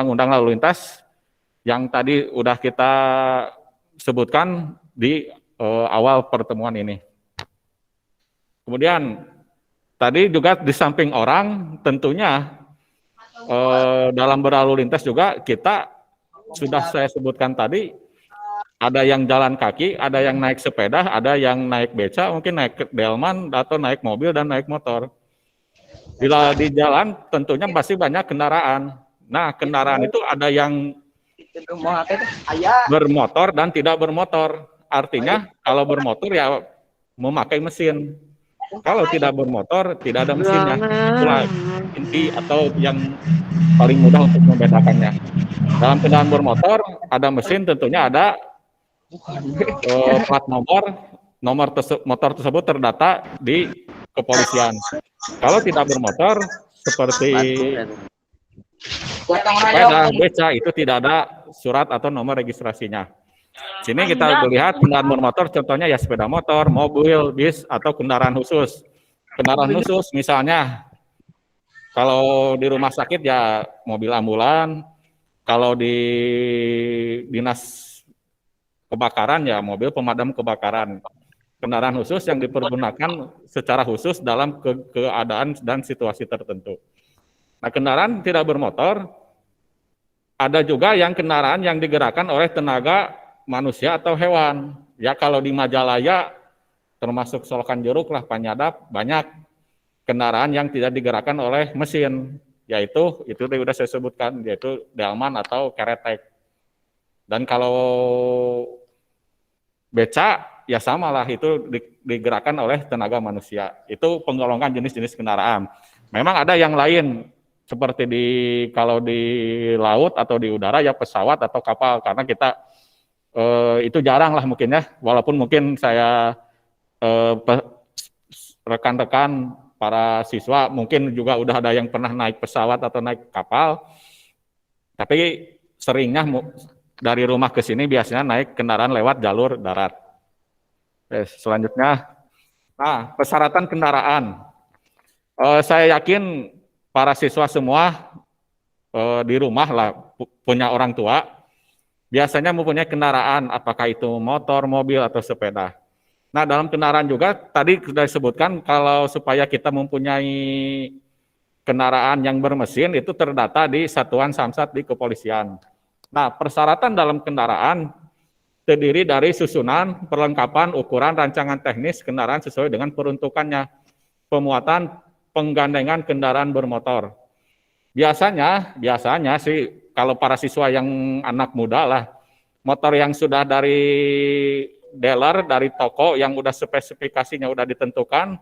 Undang-Undang Lalu Lintas yang tadi udah kita sebutkan di awal pertemuan ini. Kemudian tadi juga di samping orang, tentunya dalam berlalu lintas juga kita sudah saya sebutkan tadi, ada yang jalan kaki, ada yang naik sepeda, ada yang naik beca, mungkin naik delman atau naik mobil dan naik motor. Bila di jalan tentunya pasti banyak kendaraan. Nah, kendaraan itu ada yang bermotor dan tidak bermotor. Artinya kalau bermotor ya memakai mesin. Kalau tidak bermotor tidak ada mesinnya. Itulah inti atau yang paling mudah untuk membedakannya. Dalam kendaraan bermotor ada mesin, tentunya ada plat motor tersebut terdata di kepolisian. Kalau tidak bermotor seperti sepeda, beca itu tidak ada surat atau nomor registrasinya. Sini kita melihat kendaraan bermotor, contohnya ya sepeda motor, mobil, bis, atau kendaraan khusus. Kendaraan khusus misalnya kalau di rumah sakit ya mobil ambulan, kalau di dinas kebakaran ya mobil pemadam kebakaran. Kendaraan khusus yang dipergunakan secara khusus dalam keadaan dan situasi tertentu. Nah, kendaraan tidak bermotor, ada juga yang kendaraan yang digerakkan oleh tenaga manusia atau hewan. Ya kalau di Majalaya, termasuk Solokan Jeruk lah, Panyadap, banyak kendaraan yang tidak digerakkan oleh mesin, yaitu itu sudah saya sebutkan, yaitu delman atau keretek. Dan kalau beca, ya sama lah, itu digerakkan oleh tenaga manusia. Itu penggolongan jenis-jenis kendaraan. Memang ada yang lain, seperti kalau di laut atau di udara ya pesawat atau kapal, karena kita itu jarang lah mungkin ya, walaupun mungkin saya rekan-rekan para siswa mungkin juga udah ada yang pernah naik pesawat atau naik kapal, tapi seringnya dari rumah ke sini biasanya naik kendaraan lewat jalur darat. Selanjutnya, nah persyaratan kendaraan. Saya yakin para siswa semua di rumah lah punya orang tua, biasanya mempunyai kendaraan, apakah itu motor, mobil, atau sepeda. Nah, dalam kendaraan juga tadi sudah disebutkan kalau supaya kita mempunyai kendaraan yang bermesin itu terdata di Satuan Samsat di Kepolisian. Nah, persyaratan dalam kendaraan terdiri dari susunan, perlengkapan, ukuran, rancangan teknis kendaraan sesuai dengan peruntukannya, pemuatan, penggandengan kendaraan bermotor. Biasanya sih kalau para siswa yang anak muda lah, motor yang sudah dari dealer, dari toko yang udah spesifikasinya udah ditentukan,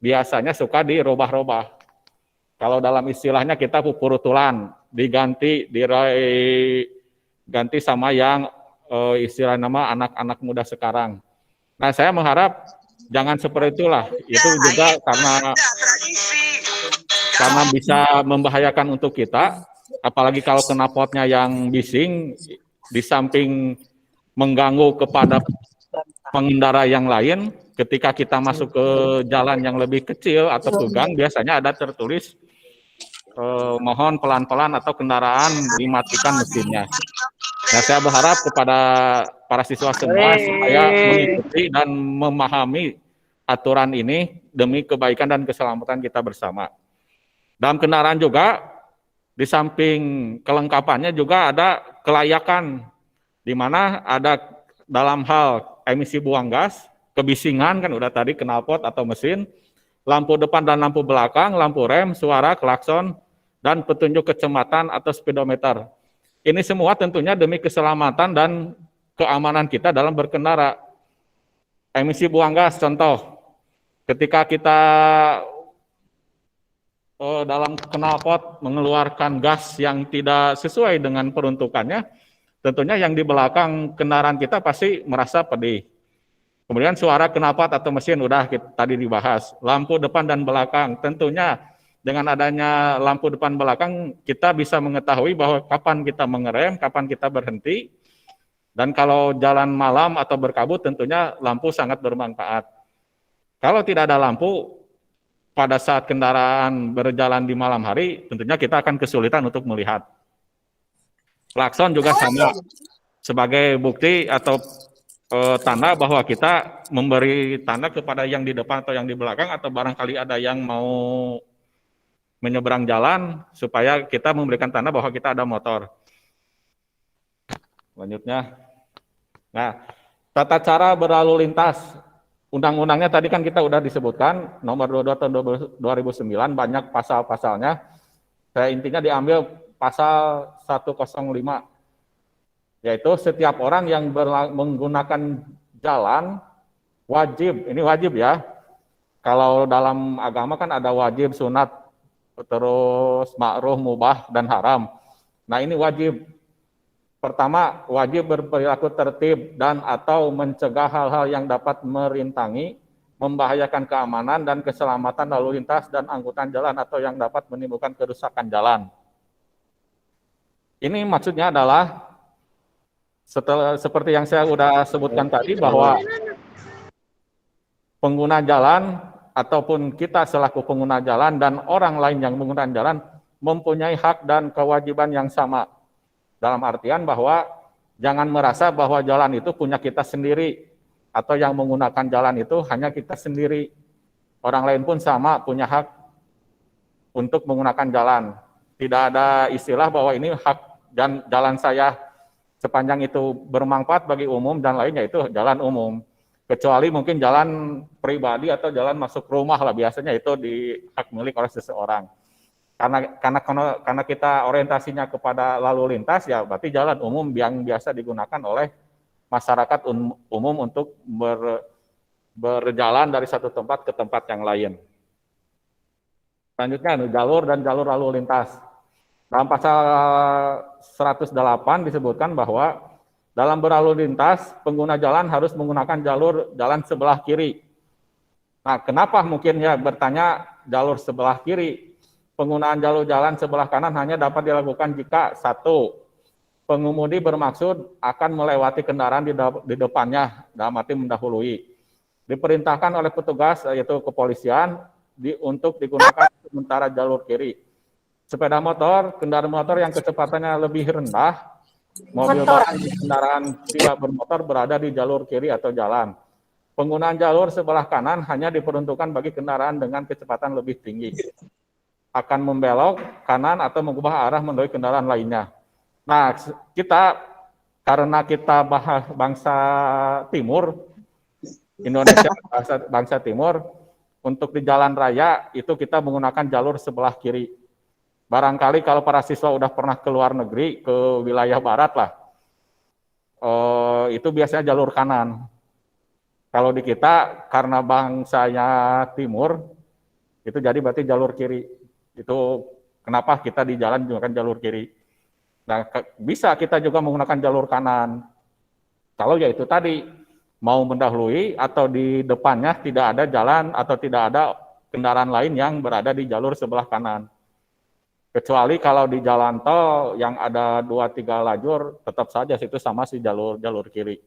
biasanya suka dirubah-rubah. Kalau dalam istilahnya kita pupurutulan, diganti sama yang istilah nama anak-anak muda sekarang. Nah, saya mengharap jangan seperti itulah. Itu juga karena bisa membahayakan untuk kita, apalagi kalau knalpotnya yang bising, di samping mengganggu kepada pengendara yang lain, ketika kita masuk ke jalan yang lebih kecil atau ke gang, biasanya ada tertulis mohon pelan-pelan atau kendaraan dimatikan mesinnya. Nah, saya berharap kepada para siswa semua supaya mengikuti dan memahami aturan ini demi kebaikan dan keselamatan kita bersama. Dalam kendaraan juga, di samping kelengkapannya juga ada kelayakan, di mana ada dalam hal emisi buang gas, kebisingan kan udah tadi, knalpot atau mesin, lampu depan dan lampu belakang, lampu rem, suara, klakson, dan petunjuk kecepatan atau speedometer. Ini semua tentunya demi keselamatan dan keamanan kita dalam berkendara. Emisi buang gas, contoh, ketika kita dalam knalpot mengeluarkan gas yang tidak sesuai dengan peruntukannya, tentunya yang di belakang kendaraan kita pasti merasa pedih. Kemudian suara knalpot atau mesin udah tadi dibahas. Lampu depan dan belakang, tentunya dengan adanya lampu depan belakang kita bisa mengetahui bahwa kapan kita mengerem, kapan kita berhenti. Dan kalau jalan malam atau berkabut tentunya lampu sangat bermanfaat. Kalau tidak ada lampu, pada saat kendaraan berjalan di malam hari, tentunya kita akan kesulitan untuk melihat. Klakson juga sama sebagai bukti atau tanda bahwa kita memberi tanda kepada yang di depan atau yang di belakang, atau barangkali ada yang mau menyeberang jalan supaya kita memberikan tanda bahwa kita ada motor. Selanjutnya, nah, tata cara berlalu lintas. Undang-undangnya tadi kan kita udah disebutkan, nomor 22 tahun 2009, banyak pasal-pasalnya. Saya intinya diambil pasal 105, yaitu setiap orang yang menggunakan jalan wajib, ini wajib ya. Kalau dalam agama kan ada wajib, sunat, terus makruh, mubah, dan haram. Nah ini wajib. Pertama, wajib berperilaku tertib dan atau mencegah hal-hal yang dapat merintangi, membahayakan keamanan dan keselamatan lalu lintas dan angkutan jalan atau yang dapat menimbulkan kerusakan jalan. Ini maksudnya adalah seperti yang saya sudah sebutkan tadi, bahwa pengguna jalan ataupun kita selaku pengguna jalan dan orang lain yang menggunakan jalan mempunyai hak dan kewajiban yang sama. Dalam artian bahwa jangan merasa bahwa jalan itu punya kita sendiri, atau yang menggunakan jalan itu hanya kita sendiri. Orang lain pun sama punya hak untuk menggunakan jalan. Tidak ada istilah bahwa ini hak dan jalan saya sepanjang itu bermanfaat bagi umum dan lainnya itu jalan umum. Kecuali mungkin jalan pribadi atau jalan masuk rumah lah, biasanya itu di hak milik oleh seseorang. Karena kita orientasinya kepada lalu lintas, ya berarti jalan umum yang biasa digunakan oleh masyarakat umum untuk berjalan dari satu tempat ke tempat yang lain. Selanjutnya, jalur dan jalur lalu lintas. Dalam pasal 108 disebutkan bahwa dalam berlalu lintas, pengguna jalan harus menggunakan jalur jalan sebelah kiri. Nah, kenapa mungkin ya bertanya jalur sebelah kiri? Penggunaan jalur jalan sebelah kanan hanya dapat dilakukan jika satu, pengemudi bermaksud akan melewati kendaraan di depannya, dalam arti mendahului. Diperintahkan oleh petugas, yaitu kepolisian, untuk digunakan sementara jalur kiri. Sepeda motor, kendaraan motor yang kecepatannya lebih rendah, mobil barang dan kendaraan tidak bermotor berada di jalur kiri atau jalan. Penggunaan jalur sebelah kanan hanya diperuntukkan bagi kendaraan dengan kecepatan lebih tinggi. Akan membelok kanan atau mengubah arah menuju kendaraan lainnya. Nah, karena kita bangsa timur, Indonesia bangsa timur, untuk di jalan raya itu kita menggunakan jalur sebelah kiri. Barangkali kalau para siswa udah pernah ke luar negeri, ke wilayah barat lah, itu biasanya jalur kanan. Kalau di kita, karena bangsanya timur, itu jadi berarti jalur kiri. Itu kenapa kita di jalan menggunakan jalur kiri. Nah, bisa kita juga menggunakan jalur kanan. Kalau ya itu tadi, mau mendahului atau di depannya tidak ada jalan atau tidak ada kendaraan lain yang berada di jalur sebelah kanan. Kecuali kalau di jalan tol yang ada 2-3 lajur, tetap saja itu sama si jalur kiri.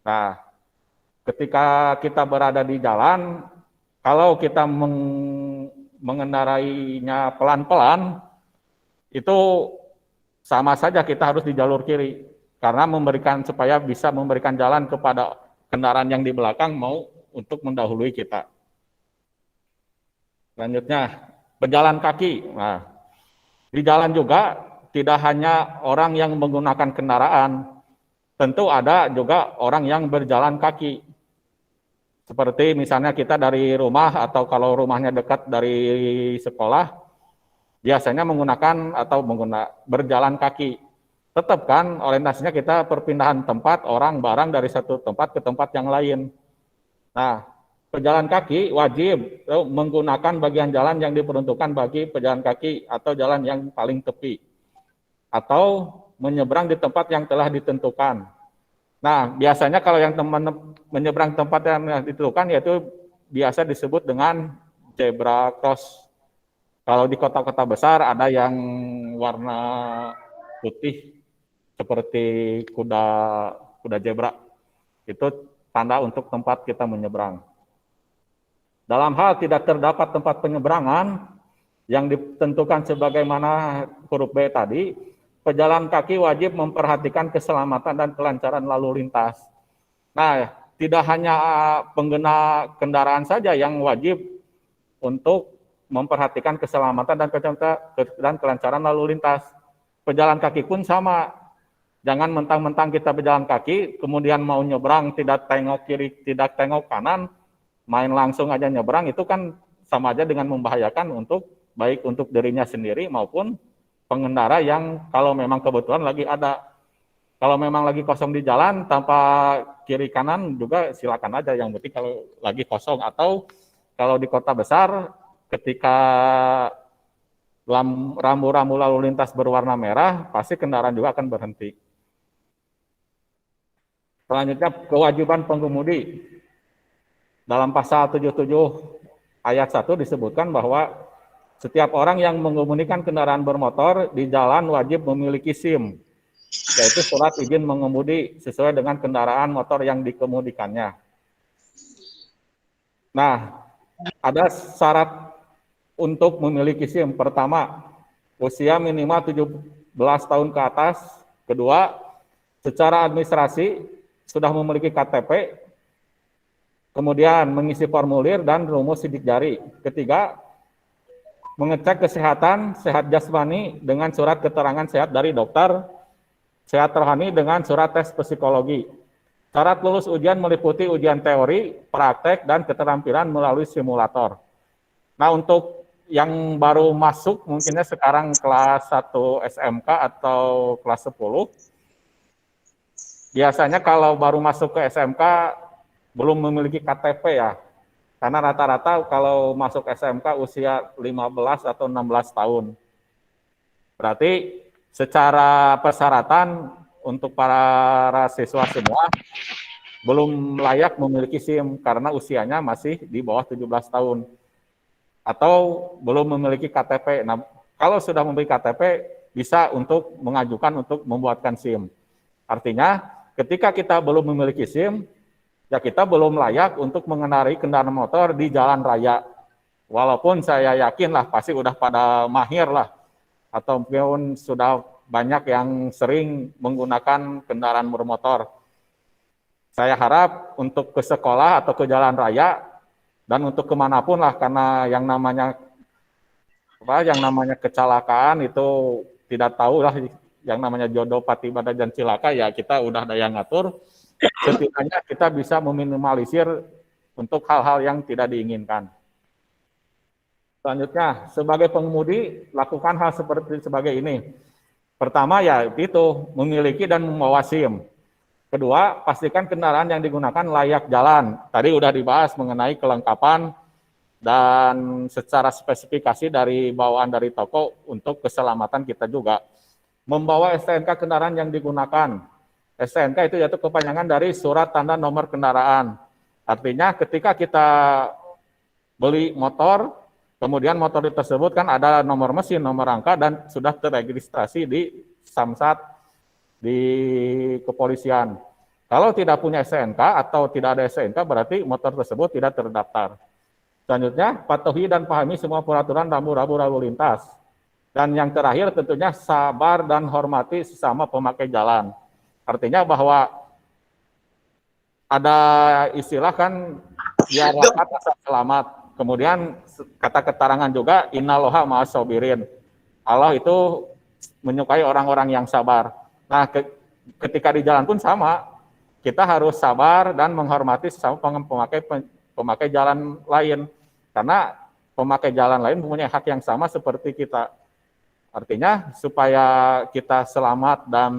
Nah, ketika kita berada di jalan, kalau kita mengendarainya pelan-pelan, itu sama saja kita harus di jalur kiri, karena supaya bisa memberikan jalan kepada kendaraan yang di belakang mau untuk mendahului kita. Selanjutnya, pejalan kaki. Nah, di jalan juga tidak hanya orang yang menggunakan kendaraan, tentu ada juga orang yang berjalan kaki. Seperti misalnya kita dari rumah atau kalau rumahnya dekat dari sekolah, biasanya menggunakan atau berjalan kaki. Tetap kan orientasinya kita perpindahan tempat orang barang dari satu tempat ke tempat yang lain. Nah, pejalan kaki wajib menggunakan bagian jalan yang diperuntukkan bagi pejalan kaki atau jalan yang paling tepi. Atau menyeberang di tempat yang telah ditentukan. Nah, biasanya kalau yang teman menyeberang tempat yang ditentukan, yaitu biasa disebut dengan zebra cross. Kalau di kota-kota besar ada yang warna putih seperti kuda zebra. Itu tanda untuk tempat kita menyeberang. Dalam hal tidak terdapat tempat penyeberangan yang ditentukan sebagaimana huruf B tadi, pejalan kaki wajib memperhatikan keselamatan dan kelancaran lalu lintas. Nah, tidak hanya pengguna kendaraan saja yang wajib untuk memperhatikan keselamatan dan kelancaran lalu lintas. Pejalan kaki pun sama. Jangan mentang-mentang kita berjalan kaki, kemudian mau nyebrang tidak tengok kiri, tidak tengok kanan, main langsung aja nyebrang, itu kan sama aja dengan membahayakan untuk baik untuk dirinya sendiri maupun pengendara yang kalau memang kebetulan lagi ada. Kalau memang lagi kosong di jalan tanpa kiri kanan juga silakan aja, yang penting kalau lagi kosong. Atau kalau di kota besar ketika rambu-rambu lalu lintas berwarna merah, pasti kendaraan juga akan berhenti. Selanjutnya, kewajiban pengemudi. Dalam pasal 77 ayat 1 disebutkan bahwa setiap orang yang mengemudikan kendaraan bermotor di jalan wajib memiliki SIM, yaitu surat izin mengemudi sesuai dengan kendaraan motor yang dikemudikannya. Nah, ada syarat untuk memiliki SIM. Pertama, usia minimal 17 tahun ke atas. Kedua, secara administrasi sudah memiliki KTP, kemudian mengisi formulir dan rumus sidik jari. Ketiga, mengecek kesehatan, sehat jasmani dengan surat keterangan sehat dari dokter, sehat rohani dengan surat tes psikologi. Syarat lulus ujian meliputi ujian teori, praktek, dan keterampilan melalui simulator. Nah, untuk yang baru masuk, mungkinnya sekarang kelas 1 SMK atau kelas 10, biasanya kalau baru masuk ke SMK belum memiliki KTP ya. Karena rata-rata kalau masuk SMK usia 15 atau 16 tahun. Berarti secara persyaratan untuk para siswa semua belum layak memiliki SIM karena usianya masih di bawah 17 tahun. Atau belum memiliki KTP. Nah, kalau sudah memiliki KTP bisa untuk mengajukan untuk membuatkan SIM. Artinya ketika kita belum memiliki SIM, ya kita belum layak untuk mengendarai kendaraan motor di jalan raya. Walaupun saya yakin lah pasti udah pada mahir lah, ataupun sudah banyak yang sering menggunakan kendaraan bermotor. Saya harap untuk ke sekolah atau ke jalan raya, dan untuk kemanapun lah, karena yang namanya kecelakaan itu tidak tahu lah, yang namanya jodoh pati bada dan cilaka, ya kita udah ada yang ngatur. Setidaknya kita bisa meminimalisir untuk hal-hal yang tidak diinginkan. Selanjutnya, sebagai pengemudi, lakukan hal sebagai ini. Pertama ya itu, memiliki dan membawa SIM. Kedua, pastikan kendaraan yang digunakan layak jalan. Tadi udah dibahas mengenai kelengkapan dan secara spesifikasi dari bawaan dari toko untuk keselamatan kita juga. Membawa STNK kendaraan yang digunakan. STNK itu yaitu kepanjangan dari surat tanda nomor kendaraan. Artinya ketika kita beli motor, kemudian motor tersebut kan ada nomor mesin, nomor rangka, dan sudah terregistrasi di Samsat, di kepolisian. Kalau tidak punya STNK atau tidak ada STNK, berarti motor tersebut tidak terdaftar. Selanjutnya, patuhi dan pahami semua peraturan rambu-rambu lalu lintas. Dan yang terakhir tentunya sabar dan hormati sesama pemakai jalan. Artinya bahwa ada istilah kan, biar rapat asal selamat. Kemudian kata keterangan juga, innaloha ma'as sobirin. Allah itu menyukai orang-orang yang sabar. Nah, ketika di jalan pun sama, kita harus sabar dan menghormati sesama pemakai jalan lain. Karena pemakai jalan lain mempunyai hak yang sama seperti kita. Artinya supaya kita selamat dan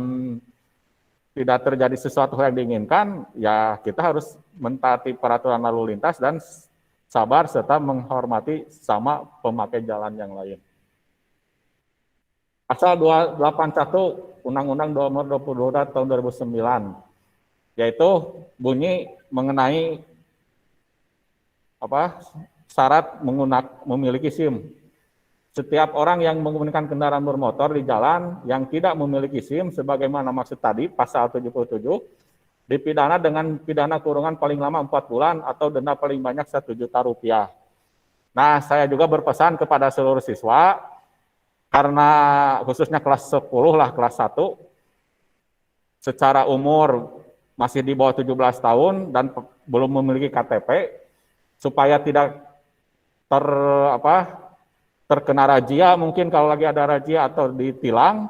tidak terjadi sesuatu yang diinginkan, ya kita harus mentaati peraturan lalu lintas dan sabar serta menghormati sama pemakai jalan yang lain. Pasal 281 Undang-Undang Nomor 22 Tahun 2009, yaitu bunyi mengenai syarat memiliki SIM. Setiap orang yang menggunakan kendaraan bermotor di jalan yang tidak memiliki SIM, sebagaimana maksud tadi, pasal 77, dipidana dengan pidana kurungan paling lama 4 bulan atau denda paling banyak 1 juta rupiah. Nah, saya juga berpesan kepada seluruh siswa, karena khususnya kelas 10 lah, kelas 1, secara umur masih di bawah 17 tahun dan belum memiliki KTP, supaya tidak ter apa terkena razia, mungkin kalau lagi ada razia atau ditilang,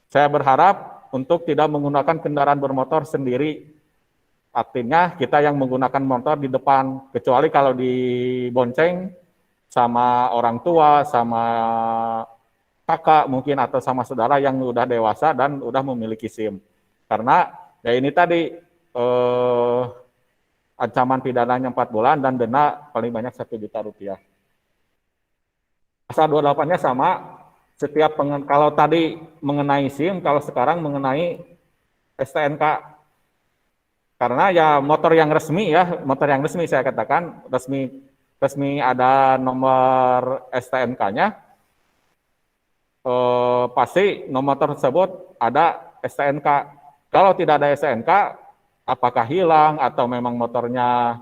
saya berharap untuk tidak menggunakan kendaraan bermotor sendiri. Artinya kita yang menggunakan motor di depan, kecuali kalau dibonceng sama orang tua, sama kakak mungkin, atau sama saudara yang udah dewasa dan udah memiliki SIM. Karena ya ini tadi ancaman pidananya 4 bulan dan denda paling banyak 1 juta rupiah. Pasal 28-nya sama, setiap kalau tadi mengenai SIM, kalau sekarang mengenai STNK. Karena ya motor yang resmi saya katakan resmi ada nomor STNK-nya, pasti nomor tersebut ada STNK. Kalau tidak ada STNK, apakah hilang atau memang motornya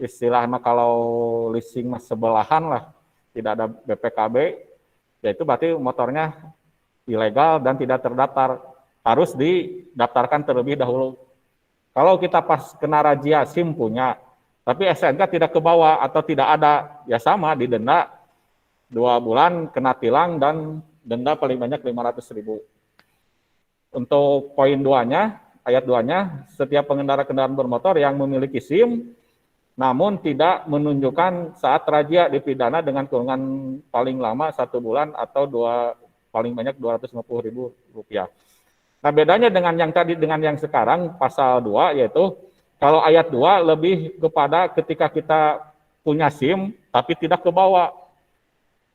istilahnya kalau leasing sebelahan lah, tidak ada BPKB, yaitu berarti motornya ilegal dan tidak terdaftar, harus didaftarkan terlebih dahulu. Kalau kita pas kena razia SIM punya, tapi STNK tidak kebawa atau tidak ada, ya sama, didenda 2 bulan, kena tilang, dan denda paling banyak 500.000. Untuk poin 2-nya, ayat 2-nya, setiap pengendara kendaraan bermotor yang memiliki SIM, namun tidak menunjukkan saat razia, dipidana dengan kurungan paling lama 1 bulan atau paling banyak 250.000 rupiah. Nah, bedanya dengan yang tadi dengan yang sekarang, pasal 2, yaitu kalau ayat 2 lebih kepada ketika kita punya SIM, tapi tidak kebawa.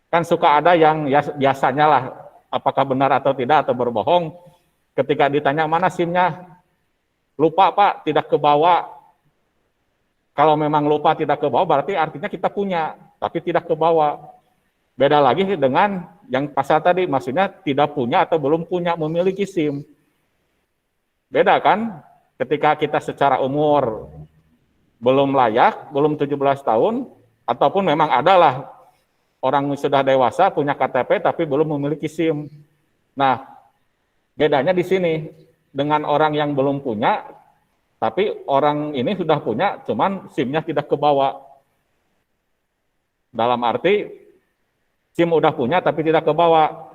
Kan suka ada yang ya, biasanya lah, apakah benar atau tidak, atau berbohong, ketika ditanya mana SIM-nya, lupa Pak, tidak kebawa. Kalau memang lupa tidak kebawa, berarti artinya kita punya, tapi tidak kebawa. Beda lagi dengan yang pasal tadi, maksudnya tidak punya atau belum punya, memiliki SIM. Beda kan, ketika kita secara umur belum layak, belum 17 tahun, ataupun memang adalah orang sudah dewasa, punya KTP, tapi belum memiliki SIM. Nah, bedanya di sini, dengan orang yang belum punya, tapi orang ini sudah punya, cuman SIM-nya tidak kebawa. Dalam arti, SIM udah punya, tapi tidak kebawa.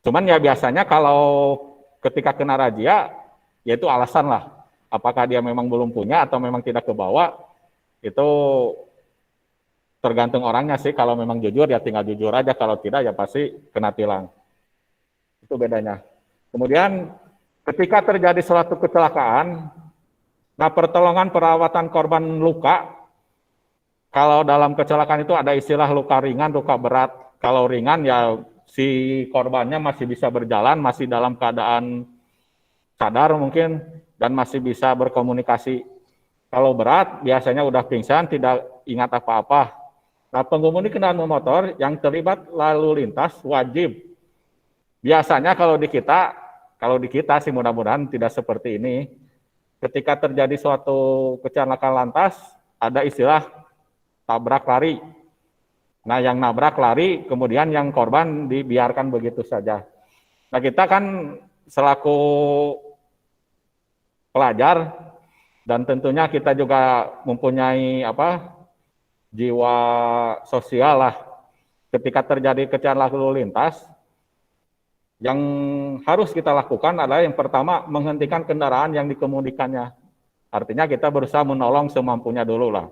Cuman ya biasanya kalau ketika kena razia, yaitu alasan lah, apakah dia memang belum punya atau memang tidak kebawa, itu tergantung orangnya sih. Kalau memang jujur ya tinggal jujur aja, kalau tidak ya pasti kena tilang. Itu bedanya. Kemudian ketika terjadi suatu kecelakaan, nah pertolongan perawatan korban luka, kalau dalam kecelakaan itu ada istilah luka ringan, luka berat. Kalau ringan ya si korbannya masih bisa berjalan, masih dalam keadaan sadar mungkin, dan masih bisa berkomunikasi. Kalau berat, biasanya udah pingsan, tidak ingat apa-apa. Nah, pengemudi kendaraan bermotor yang terlibat lalu lintas wajib. Biasanya kalau di kita sih mudah-mudahan tidak seperti ini. Ketika terjadi suatu kecelakaan lantas, ada istilah tabrak lari. Nah, yang nabrak lari, kemudian yang korban dibiarkan begitu saja. Nah, kita kan selaku pelajar, dan tentunya kita juga mempunyai jiwa sosial lah. Ketika terjadi kecelakaan lalu lintas, yang harus kita lakukan adalah yang pertama, menghentikan kendaraan yang dikemudikannya. Artinya kita berusaha menolong semampunya dulu lah.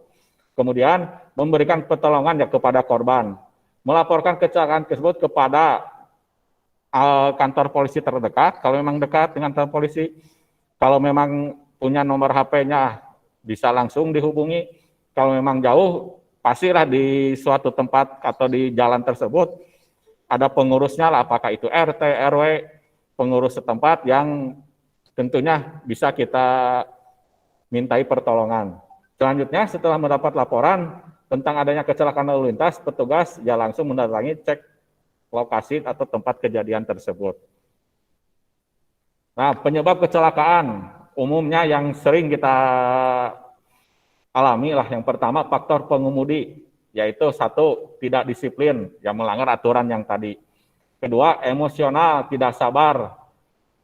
Kemudian memberikan pertolongan ya kepada korban, melaporkan kecelakaan tersebut kepada kantor polisi terdekat, kalau memang dekat dengan kantor polisi. Kalau memang punya nomor HP-nya, bisa langsung dihubungi. Kalau memang jauh, pastilah di suatu tempat atau di jalan tersebut, ada pengurusnya lah, apakah itu RT, RW, pengurus setempat yang tentunya bisa kita mintai pertolongan. Selanjutnya, setelah mendapat laporan tentang adanya kecelakaan lalu lintas, petugas ya langsung mendatangi cek lokasi atau tempat kejadian tersebut. Nah, penyebab kecelakaan umumnya yang sering kita alami lah, yang pertama faktor pengemudi, yaitu 1, tidak disiplin, yang melanggar aturan yang tadi. Kedua, emosional, tidak sabar,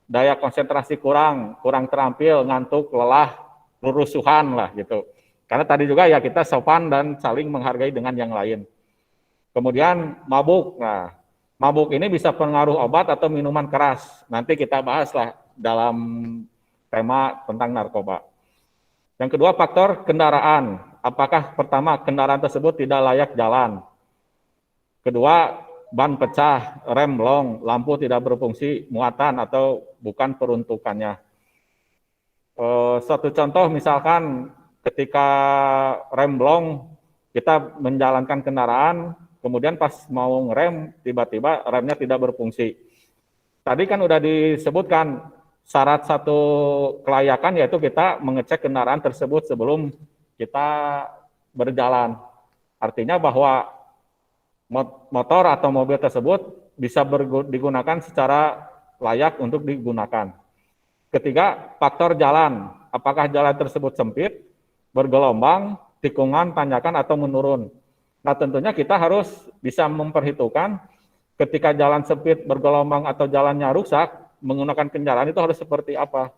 daya konsentrasi kurang, kurang terampil, ngantuk, lelah, rurusuhan lah gitu. Karena tadi juga ya kita sopan dan saling menghargai dengan yang lain. Kemudian mabuk. Nah, mabuk ini bisa pengaruh obat atau minuman keras. Nanti kita bahas lah dalam tema tentang narkoba. Yang kedua, faktor kendaraan. Apakah pertama kendaraan tersebut tidak layak jalan? Kedua, ban pecah, rem blong, lampu tidak berfungsi, muatan atau bukan peruntukannya. Suatu contoh misalkan ketika rem blong, kita menjalankan kendaraan, kemudian pas mau ngerem, tiba-tiba remnya tidak berfungsi. Tadi kan udah disebutkan syarat satu kelayakan yaitu kita mengecek kendaraan tersebut sebelum kita berjalan. Artinya bahwa motor atau mobil tersebut bisa digunakan secara layak untuk digunakan. Ketiga, faktor jalan. Apakah jalan tersebut sempit, bergelombang, tikungan, tanjakan, atau menurun. Nah, tentunya kita harus bisa memperhitungkan ketika jalan sempit, bergelombang, atau jalannya rusak, menggunakan kendaraan itu harus seperti apa.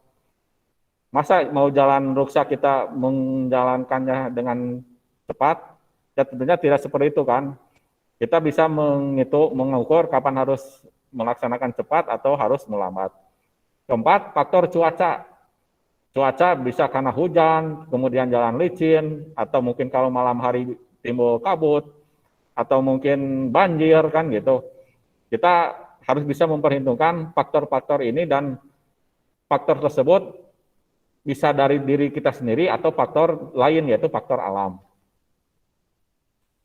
Masa mau jalan rusak kita menjalankannya dengan cepat? Ya tentunya tidak seperti itu kan. Kita bisa mengukur kapan harus melaksanakan cepat atau harus melambat. Keempat, faktor cuaca. Cuaca bisa karena hujan, kemudian jalan licin, atau mungkin kalau malam hari timbul kabut, atau mungkin banjir kan gitu. Kita harus bisa memperhitungkan faktor-faktor ini dan faktor tersebut bisa dari diri kita sendiri atau faktor lain yaitu faktor alam.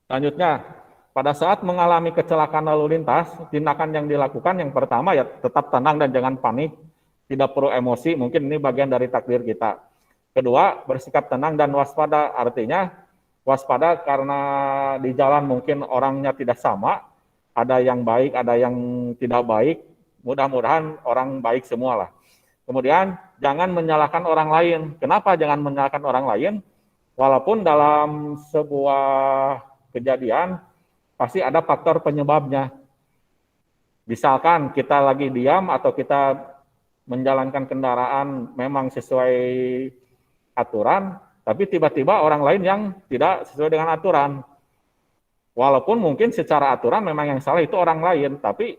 Selanjutnya, pada saat mengalami kecelakaan lalu lintas, tindakan yang dilakukan yang pertama ya tetap tenang dan jangan panik, tidak perlu emosi, mungkin ini bagian dari takdir kita. Kedua, bersikap tenang dan waspada, artinya waspada karena di jalan mungkin orangnya tidak sama, ada yang baik, ada yang tidak baik, mudah-mudahan orang baik semua lah. Kemudian, jangan menyalahkan orang lain. Kenapa jangan menyalahkan orang lain? Walaupun dalam sebuah kejadian, pasti ada faktor penyebabnya. Misalkan kita lagi diam atau kita menjalankan kendaraan memang sesuai aturan, tapi tiba-tiba orang lain yang tidak sesuai dengan aturan. Walaupun mungkin secara aturan memang yang salah itu orang lain, tapi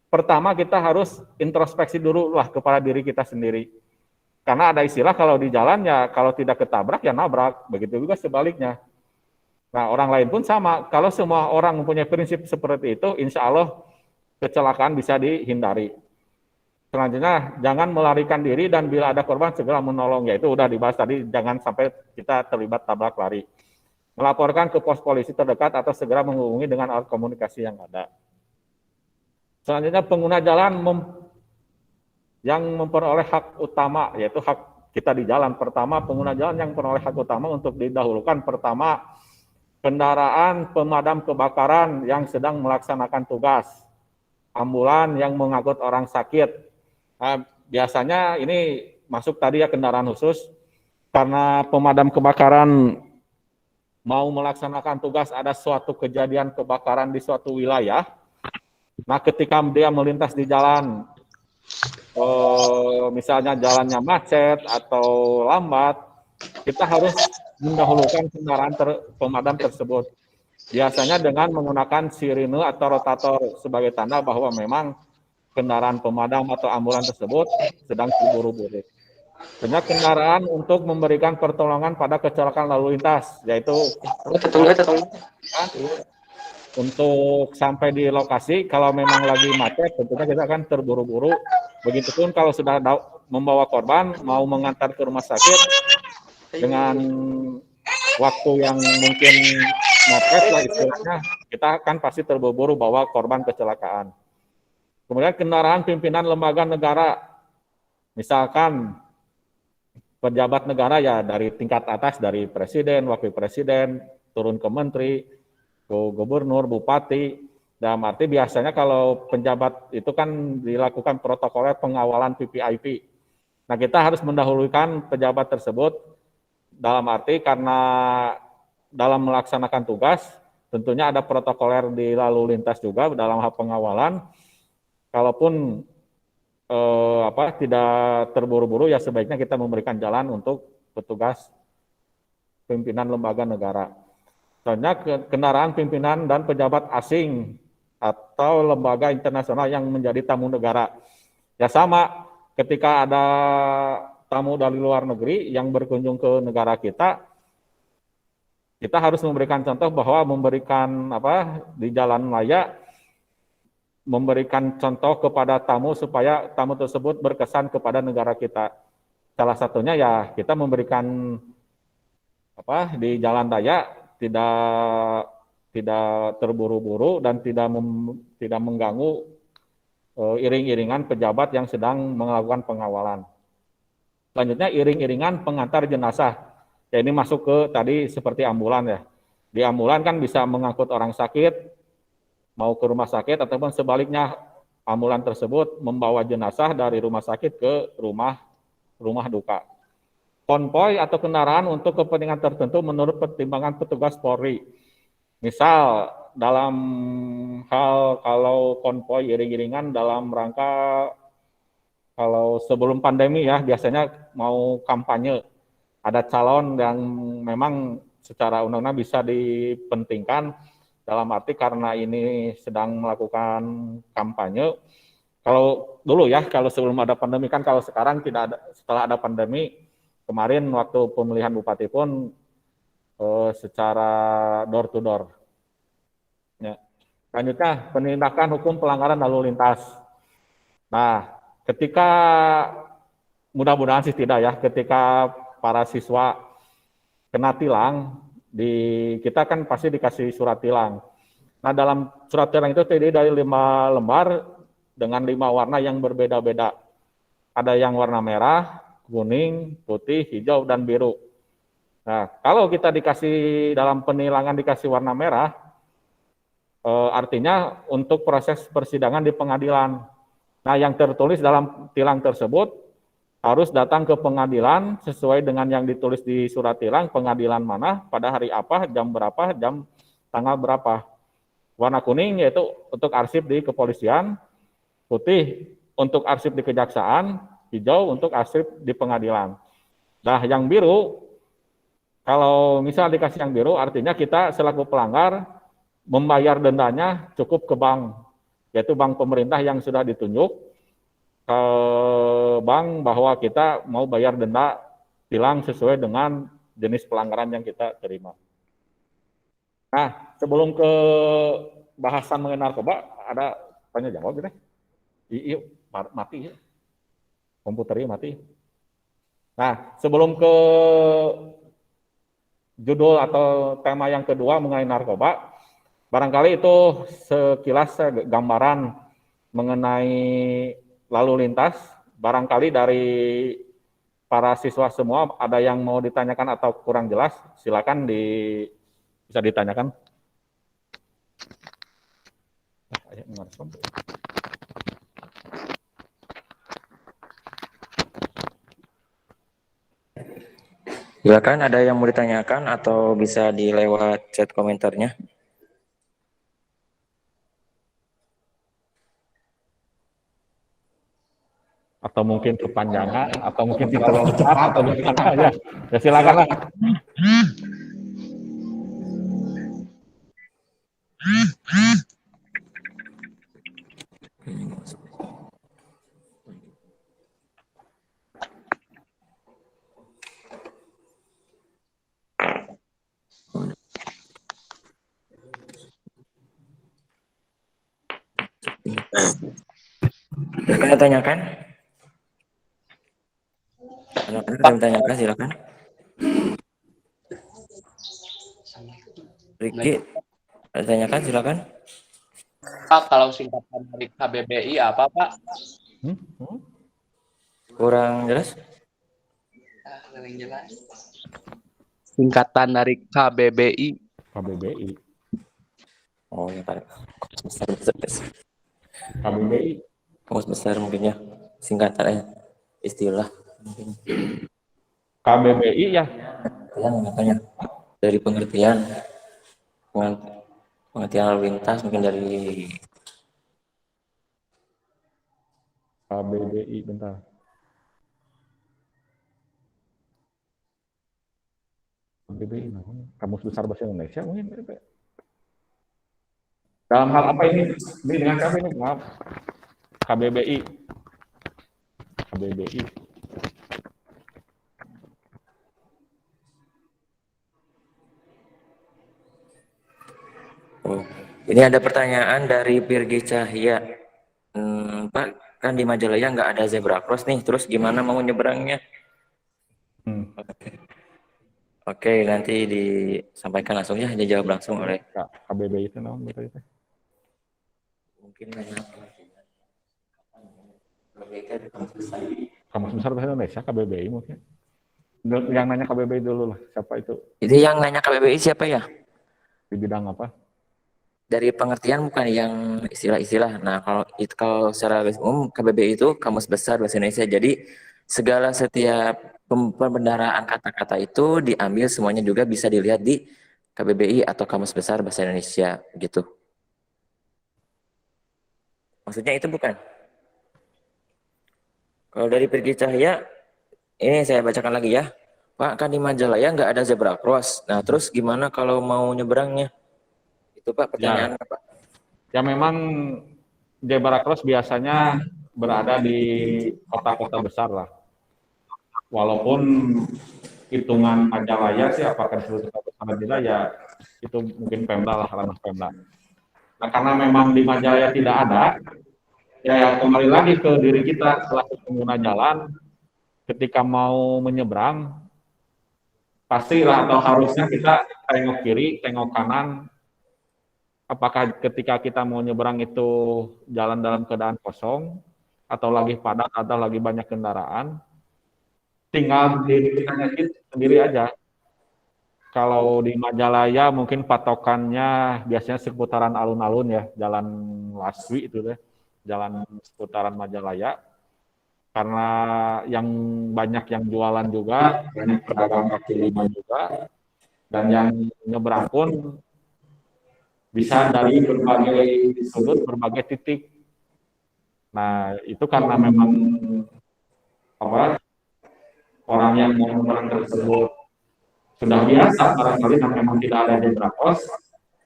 pertama kita harus introspeksi dulu lah kepada diri kita sendiri. Karena ada istilah kalau di jalan ya kalau tidak ketabrak ya nabrak, begitu juga sebaliknya. Nah orang lain pun sama, kalau semua orang mempunyai prinsip seperti itu, insya Allah kecelakaan bisa dihindari. Selanjutnya, jangan melarikan diri dan bila ada korban segera menolong. Yaitu udah dibahas tadi, jangan sampai kita terlibat tabrak lari. Melaporkan ke pos polisi terdekat atau segera menghubungi dengan alat komunikasi yang ada. Selanjutnya, pengguna jalan yang memperoleh hak utama, yaitu hak kita di jalan. Pertama, pengguna jalan yang memperoleh hak utama untuk didahulukan. Pertama, kendaraan pemadam kebakaran yang sedang melaksanakan tugas. Ambulan yang mengangkut orang sakit. Nah, biasanya ini masuk tadi ya kendaraan khusus, karena pemadam kebakaran mau melaksanakan tugas ada suatu kejadian kebakaran di suatu wilayah. Nah, ketika dia melintas di jalan, misalnya jalannya macet atau lambat, kita harus mendahulukan kendaraan pemadam tersebut. Biasanya dengan menggunakan sirine atau rotator sebagai tanda bahwa memang kendaraan pemadam atau ambulan tersebut sedang terburu-buru. Banyak kendaraan untuk memberikan pertolongan pada kecelakaan lalu lintas, yaitu untuk sampai di lokasi, kalau memang lagi macet, tentunya kita akan terburu-buru. Begitupun kalau sudah membawa korban, mau mengantar ke rumah sakit, dengan waktu yang mungkin mepet lah istilahnya, kita akan pasti terburu-buru bawa korban kecelakaan. Kemudian kendaraan pimpinan lembaga negara, misalkan pejabat negara ya dari tingkat atas, dari presiden, wakil presiden, turun ke menteri, ke gubernur, bupati. Dalam arti biasanya kalau penjabat itu kan dilakukan protokoler pengawalan VVIP. Nah kita harus mendahulukan pejabat tersebut dalam arti karena dalam melaksanakan tugas tentunya ada protokoler di lalu lintas juga dalam hal pengawalan. kalaupun tidak terburu-buru, ya sebaiknya kita memberikan jalan untuk petugas pimpinan lembaga negara. Soalnya kendaraan pimpinan dan pejabat asing atau lembaga internasional yang menjadi tamu negara. Ya sama, ketika ada tamu dari luar negeri yang berkunjung ke negara kita harus memberikan contoh bahwa memberikan di jalan raya, memberikan contoh kepada tamu supaya tamu tersebut berkesan kepada negara kita. Salah satunya ya kita memberikan di jalan raya tidak terburu-buru dan tidak mengganggu iring-iringan pejabat yang sedang melakukan pengawalan. Selanjutnya iring-iringan pengantar jenazah. Ya ini masuk ke tadi seperti ambulan ya. Di ambulan kan bisa mengangkut orang sakit mau ke rumah sakit, ataupun sebaliknya ambulan tersebut membawa jenazah dari rumah sakit ke rumah duka. Konvoi atau kendaraan untuk kepentingan tertentu menurut pertimbangan petugas Polri. Misal dalam hal kalau konvoi iring-iringan dalam rangka kalau sebelum pandemi ya biasanya mau kampanye, ada calon yang memang secara undang-undang bisa dipentingkan dalam arti karena ini sedang melakukan kampanye. Kalau dulu ya, kalau sebelum ada pandemi kan, kalau sekarang tidak ada, setelah ada pandemi, kemarin waktu pemilihan bupati pun secara door to door. Ya. Selanjutnya penindakan hukum pelanggaran lalu lintas. Nah, ketika mudah-mudahan sih tidak ya, ketika para siswa kena tilang, kita kan pasti dikasih surat tilang. Nah, dalam surat tilang itu terdiri dari 5 lembar dengan 5 warna yang berbeda-beda. Ada yang warna merah, kuning, putih, hijau, dan biru. Nah, kalau kita dikasih dalam penilangan dikasih warna merah, artinya untuk proses persidangan di pengadilan. Nah, yang tertulis dalam tilang tersebut harus datang ke pengadilan sesuai dengan yang ditulis di surat tilang, pengadilan mana, pada hari apa, jam berapa, tanggal berapa. Warna kuning yaitu untuk arsip di kepolisian, putih untuk arsip di kejaksaan, hijau untuk arsip di pengadilan. Nah, yang biru, kalau misal dikasih yang biru, artinya kita selaku pelanggar membayar dendanya cukup ke bank, yaitu bank pemerintah yang sudah ditunjuk ke bank bahwa kita mau bayar denda tilang sesuai dengan jenis pelanggaran yang kita terima. Nah, sebelum ke bahasan mengenai narkoba, ada tanya jawab gitu. Iya, mati ya. Komputernya mati. Nah, sebelum ke judul atau tema yang kedua mengenai narkoba, barangkali itu sekilas gambaran mengenai lalu lintas. Barangkali dari para siswa semua ada yang mau ditanyakan atau kurang jelas, silakan bisa ditanyakan. Silakan, ada yang mau ditanyakan atau bisa dilewat chat komentarnya. Atau mungkin kepanjangan, atau mungkin terlalu cepat, atau gimana ya. Ya silakan lah. Silakan tanyakan. Anak-anak ada yang tanyakan, silakan. Riki, ada tanyakan, silakan. Pak, kalau singkatan dari KBBI apa, Pak? Kurang jelas? Lebih jelas. Singkatan dari KBBI. KBBI. Oh ya Pak. KBBI. Kamus besar mungkin ya. Singkatannya istilah. KBBI ya. Makanya dari pengertian lalu lintas mungkin dari KBBI bentar. KBBI, Kamus Besar Bahasa Indonesia mungkin. Dalam hal apa ini? Ini dengan kami ini, maaf. KBBI. KBBI. Oh, ini ada pertanyaan dari Virgi Cahya. Pak, kan di Majalaya nggak ada zebra cross nih, terus gimana mau nyebrangnya? Oke, nanti disampaikan langsung ya, dijawab langsung oleh KBBI itu naon berarti? mungkin nanya Kamus Besar Bahasa Indonesia, KBBI mungkin. Yang nanya KBBI dulu lah, siapa itu? Itu yang nanya KBBI siapa ya? Di bidang apa? Dari pengertian bukan yang istilah-istilah. Nah, kalau secara umum KBBI itu Kamus Besar Bahasa Indonesia. Jadi segala setiap pembendaraan kata-kata itu diambil semuanya juga bisa dilihat di KBBI atau Kamus Besar Bahasa Indonesia gitu. Maksudnya itu bukan? Kalau dari Pirgi Cahya, ini saya bacakan lagi ya. Pak, kan di Majalaya nggak ada zebra cross. Nah, terus gimana kalau mau nyebrangnya? Itu Pak pertanyaan Pak. Ya memang zebra cross biasanya berada di kota-kota besar lah. Walaupun hitungan Majalaya sih apakah disebut kota besar tidak ya itu mungkin Pemda lah, ranah Pemda. Nah karena memang di Majalaya tidak ada, ya kembali lagi ke diri kita selaku pengguna jalan, ketika mau menyeberang, pastilah atau harusnya kita tengok kiri, tengok kanan, apakah ketika kita mau nyeberang itu jalan dalam keadaan kosong, atau lagi padat, atau lagi banyak kendaraan, tinggal diri kita sendiri aja. Kalau di Majalaya mungkin patokannya biasanya seputaran alun-alun ya, jalan Laswi itu deh, jalan seputaran Majalaya. Karena yang banyak yang jualan juga, banyak pedagang kaki lima juga, dan yang nyebrang pun bisa dari berbagai sudut, berbagai titik. Nah, itu karena memang orang yang mau nyebrang tersebut sudah biasa barangkali dan memang tidak ada zebra cross,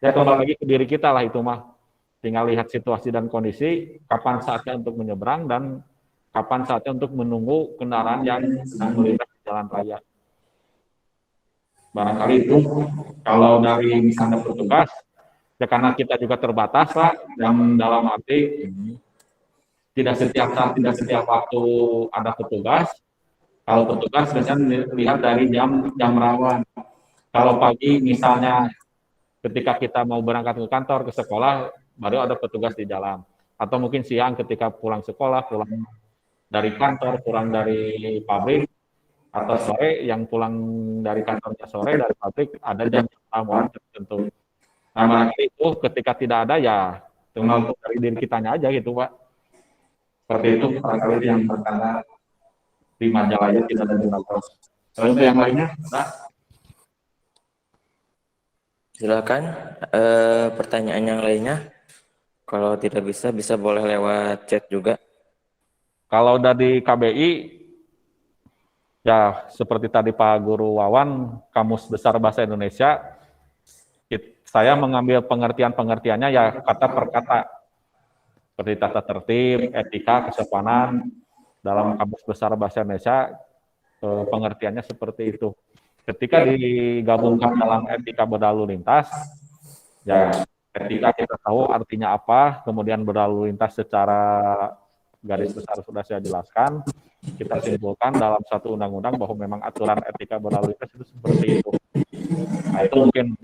ya kembali lagi ke diri kita lah itu mah. Tinggal lihat situasi dan kondisi, kapan saatnya untuk menyeberang dan kapan saatnya untuk menunggu kendaraan yang sedang melintas di jalan raya. Barangkali itu kalau dari misalnya petugas, ya karena kita juga terbatas lah, yang dalam arti tidak setiap saat, tidak setiap waktu ada petugas. Kalau petugas biasanya lihat dari jam rawan. Kalau pagi misalnya ketika kita mau berangkat ke kantor, ke sekolah, baru ada petugas di jalan. Atau mungkin siang ketika pulang sekolah, pulang dari kantor, pulang dari pabrik, atau sore yang pulang dari kantornya sore, dari pabrik, ada jam rawan tertentu. Nah, barangkali itu ketika tidak ada ya tinggal dari diri kitanya aja gitu Pak. Seperti itu barangkali yang pertanda di Majalaya tidak ada zebra cross. Selain itu yang lainnya, Pak? Silakan pertanyaan yang lainnya. Kalau tidak bisa boleh lewat chat juga. Kalau dari KBI, ya seperti tadi Pak Guru Wawan, Kamus Besar Bahasa Indonesia, saya mengambil pengertiannya ya kata per kata. Seperti tata tertib, etika, kesopanan, dalam Kamus Besar Bahasa Indonesia, pengertiannya seperti itu. Ketika digabungkan dalam etika berlalu lintas, ya etika kita tahu artinya apa, kemudian berlalu lintas secara garis besar sudah saya jelaskan, kita simpulkan dalam satu undang-undang bahwa memang aturan etika berlalu lintas itu seperti itu. Nah itu mungkin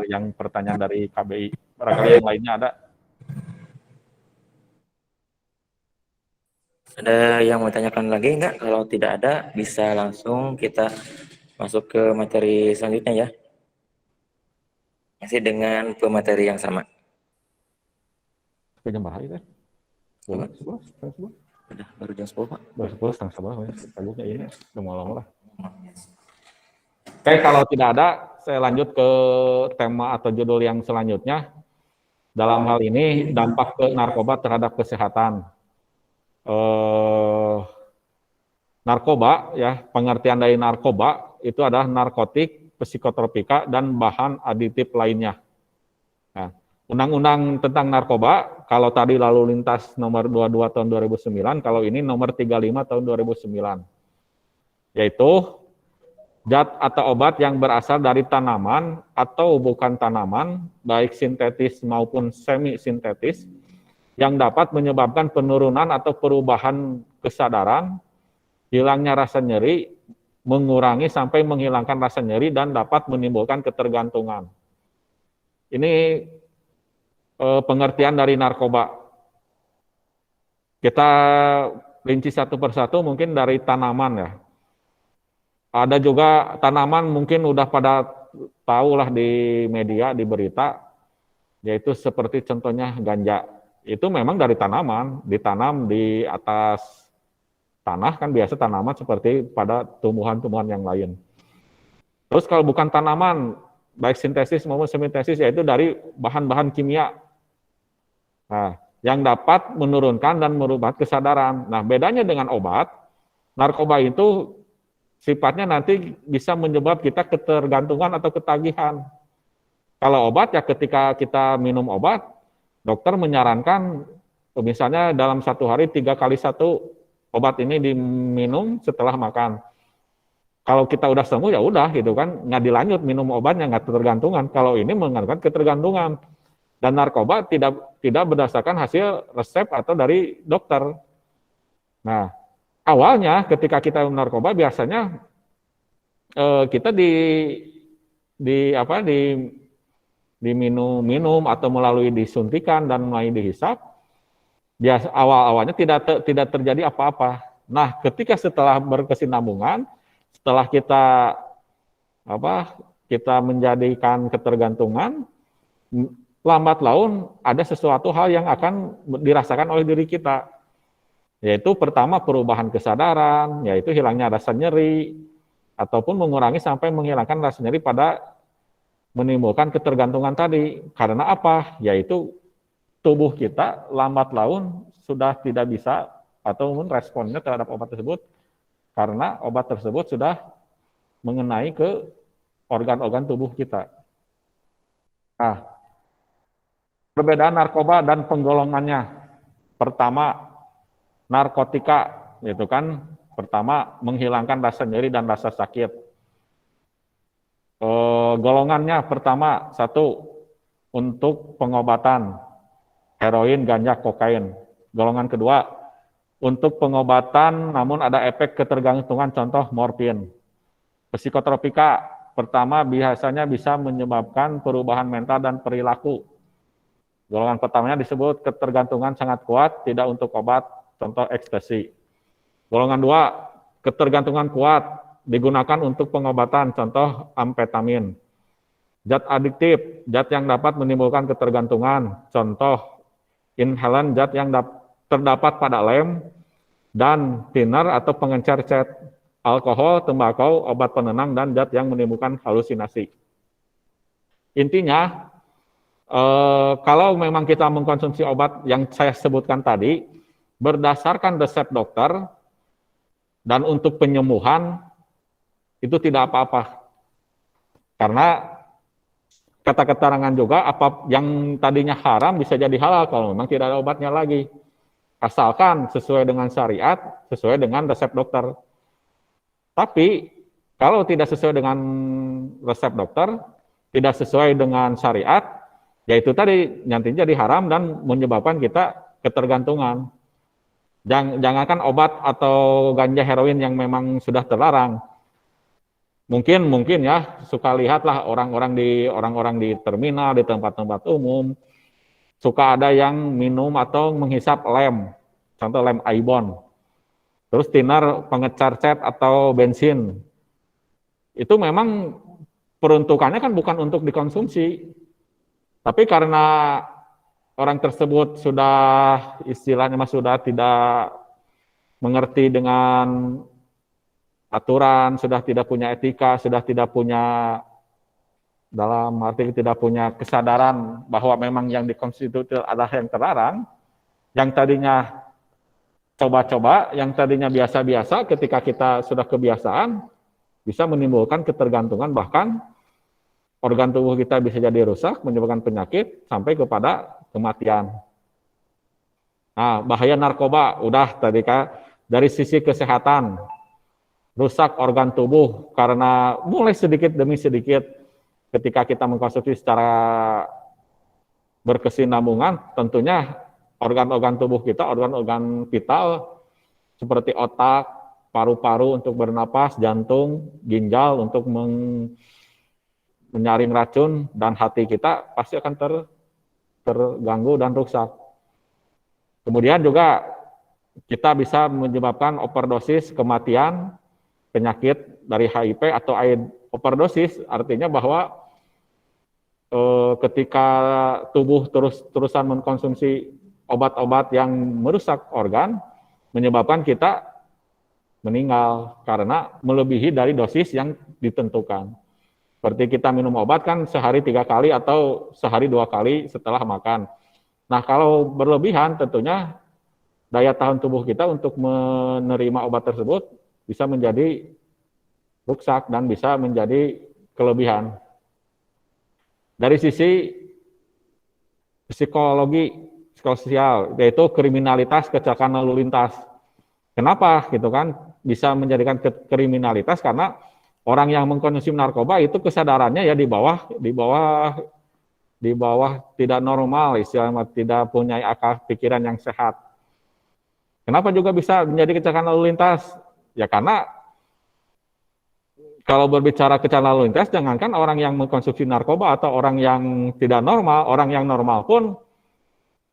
yang pertanyaan dari KBI. Barangkali yang lainnya ada? Ada yang mau tanyakan lagi enggak? Kalau tidak ada, bisa langsung kita masuk ke materi selanjutnya ya. Masih dengan pemateri yang sama. Jam berapa itu? 11? Udah, baru jam 10 Pak. Baru 10, setengah 11 ya. Paguknya ini udah mau lama lah. Oke, kalau tidak ada, saya lanjut ke tema atau judul yang selanjutnya. Dalam hal ini, dampak ke narkoba terhadap kesehatan. eh, narkoba, ya, pengertian dari narkoba itu adalah narkotik, psikotropika, dan bahan aditif lainnya. Nah, Undang-Undang tentang narkoba, kalau tadi lalu lintas nomor 22 tahun 2009, kalau ini nomor 35 tahun 2009, yaitu zat atau obat yang berasal dari tanaman atau bukan tanaman, baik sintetis maupun semi sintetis, yang dapat menyebabkan penurunan atau perubahan kesadaran, hilangnya rasa nyeri, mengurangi sampai menghilangkan rasa nyeri, dan dapat menimbulkan ketergantungan. Ini pengertian dari narkoba. Kita rinci satu persatu, mungkin dari tanaman ya. Ada juga tanaman mungkin udah pada tahu lah di media, di berita, yaitu seperti contohnya ganja. Itu memang dari tanaman, ditanam di atas tanah, kan biasa tanaman seperti pada tumbuhan-tumbuhan yang lain. Terus kalau bukan tanaman, baik sintesis maupun semitesis, yaitu dari bahan-bahan kimia. Nah, yang dapat menurunkan dan merubah kesadaran. Nah, bedanya dengan obat, narkoba itu sifatnya nanti bisa menyebabkan kita ketergantungan atau ketagihan. Kalau obat ya ketika kita minum obat, dokter menyarankan misalnya dalam satu hari 3 kali 1 obat ini diminum setelah makan. Kalau kita udah sembuh ya udah gitu kan, nggak dilanjut minum obatnya, nggak ketergantungan. Kalau ini mengandung ketergantungan. Dan narkoba tidak berdasarkan hasil resep atau dari dokter. Nah, awalnya ketika kita minum narkoba biasanya kita diminum atau melalui disuntikan dan melalui dihisap. Biasa awal-awalnya tidak terjadi apa-apa. Nah, ketika setelah berkesinambungan, setelah kita menjadikan ketergantungan, lambat laun ada sesuatu hal yang akan dirasakan oleh diri kita. Yaitu pertama perubahan kesadaran, yaitu hilangnya rasa nyeri, ataupun mengurangi sampai menghilangkan rasa nyeri pada menimbulkan ketergantungan tadi. Karena apa? Yaitu tubuh kita lambat laun sudah tidak bisa atau responnya terhadap obat tersebut, karena obat tersebut sudah mengenai ke organ-organ tubuh kita. Nah, perbedaan narkoba dan penggolongannya. Pertama, narkotika, itu kan pertama menghilangkan rasa nyeri dan rasa sakit. Golongannya pertama, 1 untuk pengobatan heroin, ganja, kokain. Golongan kedua untuk pengobatan namun ada efek ketergantungan, contoh morfin. Psikotropika pertama biasanya bisa menyebabkan perubahan mental dan perilaku. Golongan pertamanya disebut ketergantungan sangat kuat, tidak untuk obat, contoh ekstasi. Golongan 2, ketergantungan kuat, digunakan untuk pengobatan, contoh amfetamin. Zat adiktif, zat yang dapat menimbulkan ketergantungan, contoh inhalan, zat yang terdapat pada lem, dan thinner atau pengencer cat, alkohol, tembakau, obat penenang, dan zat yang menimbulkan halusinasi. Intinya, kalau memang kita mengkonsumsi obat yang saya sebutkan tadi, berdasarkan resep dokter, dan untuk penyembuhan, itu tidak apa-apa. Karena kata keterangan juga, apa yang tadinya haram bisa jadi halal kalau memang tidak ada obatnya lagi. Asalkan sesuai dengan syariat, sesuai dengan resep dokter. Tapi, kalau tidak sesuai dengan resep dokter, tidak sesuai dengan syariat, yaitu tadi nanti jadi haram dan menyebabkan kita ketergantungan. Jangankan obat atau ganja heroin yang memang sudah terlarang. Mungkin ya suka lihatlah orang-orang di terminal, di tempat-tempat umum, suka ada yang minum atau menghisap lem, contoh lem Aibon. Terus thinner, pengecar cat atau bensin. Itu memang peruntukannya kan bukan untuk dikonsumsi. Tapi karena orang tersebut sudah istilahnya sudah tidak mengerti dengan aturan, sudah tidak punya etika, sudah tidak punya, dalam arti tidak punya kesadaran bahwa memang yang dikonsumsi itu adalah yang terlarang, yang tadinya coba-coba yang tadinya biasa-biasa, ketika kita sudah kebiasaan, bisa menimbulkan ketergantungan, bahkan organ tubuh kita bisa jadi rusak, menyebabkan penyakit, sampai kepada kematian. Nah, bahaya narkoba, udah tadi Kak, dari sisi kesehatan, rusak organ tubuh, karena mulai sedikit demi sedikit, ketika kita mengkonsumsi secara berkesinambungan, tentunya organ-organ tubuh kita, organ-organ vital, seperti otak, paru-paru untuk bernapas, jantung, ginjal untuk menyaring racun, dan hati kita pasti akan terganggu dan rusak. Kemudian juga kita bisa menyebabkan overdosis, kematian, penyakit dari HIV atau AIDS. Overdosis artinya bahwa ketika tubuh terus-terusan mengkonsumsi obat-obat yang merusak organ, menyebabkan kita meninggal karena melebihi dari dosis yang ditentukan. Seperti kita minum obat kan sehari 3 kali atau sehari 2 kali setelah makan. Nah, kalau berlebihan tentunya daya tahan tubuh kita untuk menerima obat tersebut bisa menjadi rusak dan bisa menjadi kelebihan. Dari sisi psikologi, sosial, yaitu kriminalitas, kecelakaan lalu lintas. Kenapa gitu kan bisa menjadikan kriminalitas? Karena orang yang mengkonsumsi narkoba itu kesadarannya ya di bawah tidak normal, istilahnya tidak punya akal pikiran yang sehat. Kenapa juga bisa menjadi kecelakaan lalu lintas? Ya karena kalau berbicara kecelakaan lalu lintas, jangankan orang yang mengkonsumsi narkoba atau orang yang tidak normal, orang yang normal pun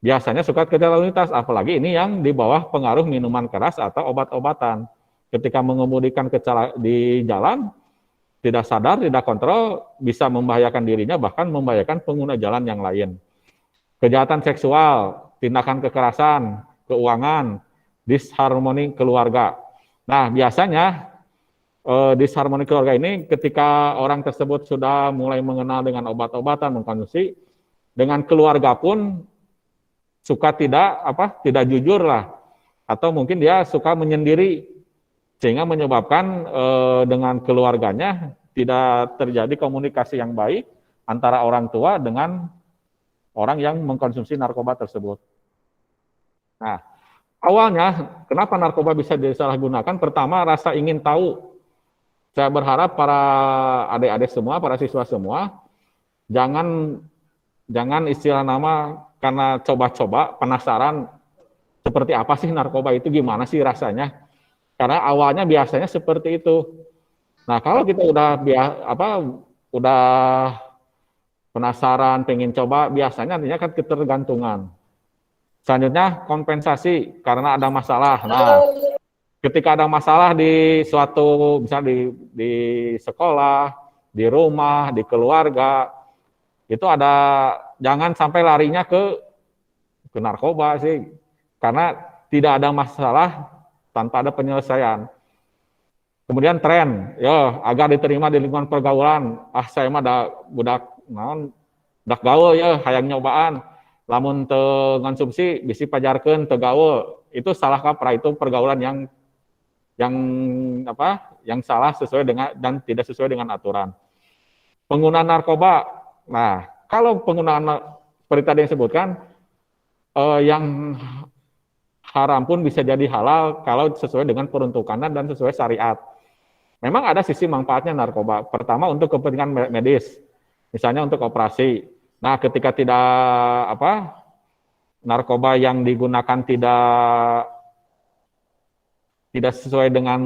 biasanya suka kecelakaan lalu lintas, apalagi ini yang di bawah pengaruh minuman keras atau obat-obatan. Ketika mengemudikan di jalan, tidak sadar, tidak kontrol, bisa membahayakan dirinya, bahkan membahayakan pengguna jalan yang lain. Kejahatan seksual, tindakan kekerasan, keuangan, disharmoni keluarga. Nah, biasanya disharmoni keluarga ini ketika orang tersebut sudah mulai mengenal dengan obat-obatan, mengkonsumsi, dengan keluarga pun suka tidak jujur lah, atau mungkin dia suka menyendiri, sehingga menyebabkan dengan keluarganya tidak terjadi komunikasi yang baik antara orang tua dengan orang yang mengkonsumsi narkoba tersebut. Nah, awalnya kenapa narkoba bisa disalahgunakan? Pertama, rasa ingin tahu. Saya berharap para adik-adik semua, para siswa semua, jangan istilah nama karena coba-coba, penasaran seperti apa sih narkoba itu, gimana sih rasanya. Karena awalnya biasanya seperti itu. Nah, kalau kita udah penasaran, pengen coba, biasanya nantinya kan ketergantungan. Selanjutnya kompensasi karena ada masalah. Nah, ketika ada masalah di suatu, misalnya di sekolah, di rumah, di keluarga, itu ada, jangan sampai larinya ke narkoba sih, karena tidak ada masalah tanpa ada penyelesaian. Kemudian tren, ya agar diterima di lingkungan pergaulan, saya mah ada budak gaul ya, hayang nyobaan, lamun teu konsumsi bisi pajarkeun teu gaul, itu salah kaprah, itu pergaulan yang salah sesuai dengan dan tidak sesuai dengan aturan. Penggunaan narkoba, nah kalau penggunaan seperti tadi yang disebutkan, yang haram pun bisa jadi halal kalau sesuai dengan peruntukannya dan sesuai syariat. Memang ada sisi manfaatnya narkoba. Pertama untuk kepentingan medis, misalnya untuk operasi. Nah ketika narkoba yang digunakan tidak sesuai dengan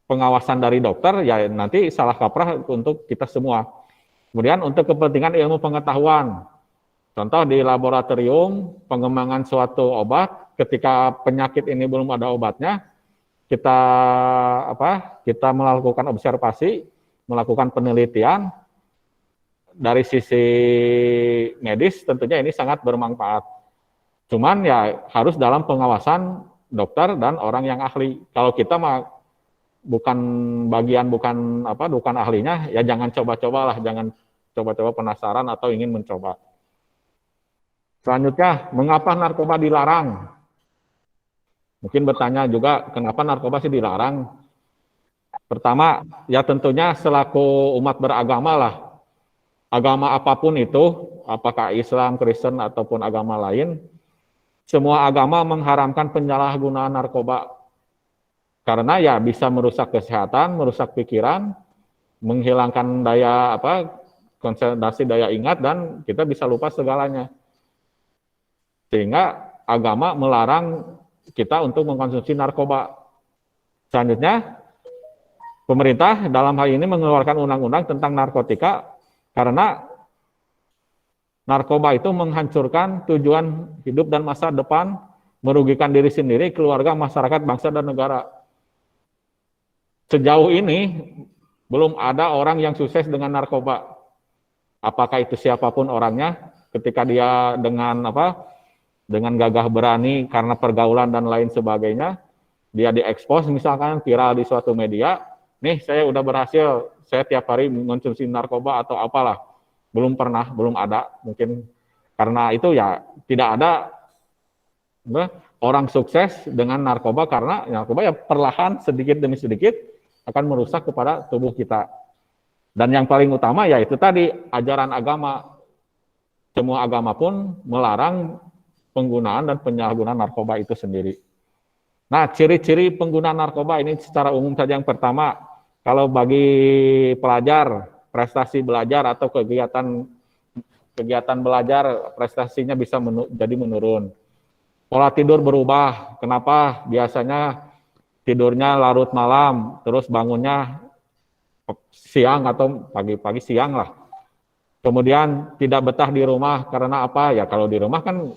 pengawasan dari dokter, ya nanti salah kaprah untuk kita semua. Kemudian untuk kepentingan ilmu pengetahuan, contoh di laboratorium pengembangan suatu obat, ketika penyakit ini belum ada obatnya, kita melakukan observasi, melakukan penelitian, dari sisi medis tentunya ini sangat bermanfaat. Cuman ya harus dalam pengawasan dokter dan orang yang ahli. Kalau kita mah bukan ahlinya, ya jangan coba-cobalah, jangan coba-coba penasaran atau ingin mencoba. Selanjutnya, mengapa narkoba dilarang? Mungkin bertanya juga kenapa narkoba sih dilarang? Pertama, ya tentunya selaku umat beragama lah, agama apapun itu, apakah Islam, Kristen, ataupun agama lain, semua agama mengharamkan penyalahgunaan narkoba. Karena ya bisa merusak kesehatan, merusak pikiran, menghilangkan daya konsentrasi, daya ingat, dan kita bisa lupa segalanya. Sehingga agama melarang kita untuk mengkonsumsi narkoba. Selanjutnya, pemerintah dalam hal ini mengeluarkan undang-undang tentang narkotika karena narkoba itu menghancurkan tujuan hidup dan masa depan, merugikan diri sendiri, keluarga, masyarakat, bangsa, dan negara. Sejauh ini belum ada orang yang sukses dengan narkoba. Apakah itu siapapun orangnya, ketika dia dengan gagah berani karena pergaulan dan lain sebagainya, dia diekspos misalkan viral di suatu media, nih saya udah berhasil, saya tiap hari mengonsumsi narkoba atau apalah. Belum ada, mungkin karena itu ya tidak ada orang sukses dengan narkoba, karena narkoba ya perlahan sedikit demi sedikit akan merusak kepada tubuh kita. Dan yang paling utama ya itu tadi, ajaran agama. Semua agama pun melarang penggunaan dan penyalahgunaan narkoba itu sendiri. Nah, ciri-ciri penggunaan narkoba ini secara umum saja. Yang pertama, kalau bagi pelajar, prestasi belajar atau kegiatan belajar, prestasinya bisa jadi menurun. Pola tidur berubah. Kenapa? Biasanya tidurnya larut malam, terus bangunnya siang atau pagi-pagi siang lah. Kemudian tidak betah di rumah, karena apa? Ya kalau di rumah kan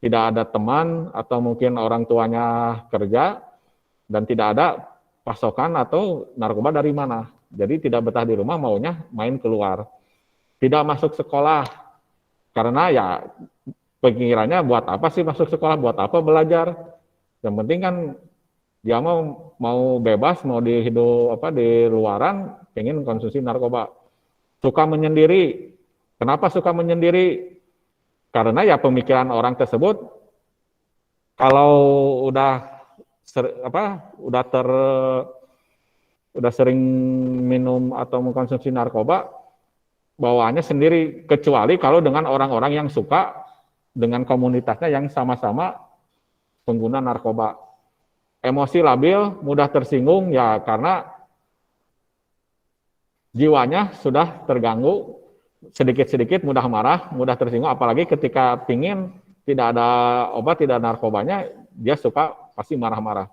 tidak ada teman, atau mungkin orang tuanya kerja, dan tidak ada pasokan atau narkoba dari mana. Jadi tidak betah di rumah, maunya main keluar. Tidak masuk sekolah, karena ya pikirannya buat apa sih masuk sekolah, buat apa belajar. Yang penting kan dia mau bebas, mau di luaran, pengen konsumsi narkoba. Suka menyendiri. Kenapa suka menyendiri? Karena ya pemikiran orang tersebut, kalau udah sering minum atau mengkonsumsi narkoba, bawaannya sendiri, kecuali kalau dengan orang-orang yang suka dengan komunitasnya yang sama-sama pengguna narkoba. Emosi labil, mudah tersinggung, ya karena jiwanya sudah terganggu, sedikit-sedikit mudah marah, mudah tersinggung, apalagi ketika pingin tidak ada obat, tidak ada narkobanya, dia suka pasti marah-marah.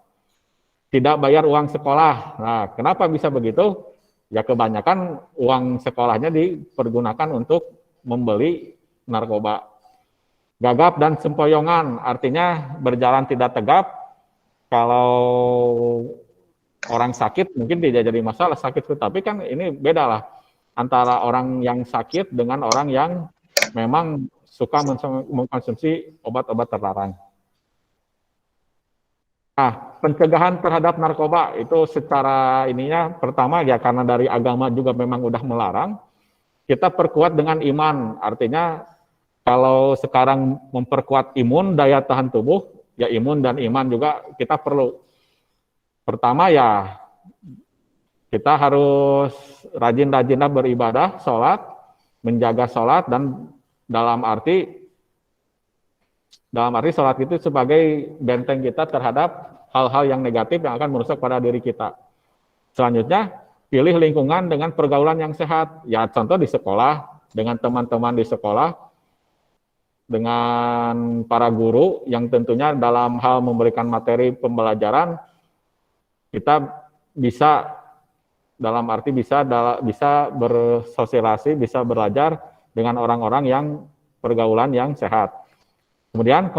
Tidak bayar uang sekolah. Nah, kenapa bisa begitu? Ya kebanyakan uang sekolahnya dipergunakan untuk membeli narkoba. Gagap dan sempoyongan, artinya berjalan tidak tegap. Kalau orang sakit mungkin tidak jadi masalah sakit, tapi kan ini beda lah antara orang yang sakit dengan orang yang memang suka mengkonsumsi obat-obat terlarang. Nah, pencegahan terhadap narkoba itu secara ininya, pertama ya karena dari agama juga memang udah melarang, kita perkuat dengan iman. Artinya kalau sekarang memperkuat imun, daya tahan tubuh, ya imun dan iman juga kita perlu. Pertama ya kita harus rajin-rajinlah beribadah, sholat, menjaga sholat, dan dalam arti sholat itu sebagai benteng kita terhadap hal-hal yang negatif yang akan merusak pada diri kita. Selanjutnya, pilih lingkungan dengan pergaulan yang sehat. Ya contoh di sekolah, dengan teman-teman di sekolah, dengan para guru yang tentunya dalam hal memberikan materi pembelajaran, kita bisa dalam arti bisa bersosialisasi, bisa belajar dengan orang-orang yang pergaulan yang sehat. Kemudian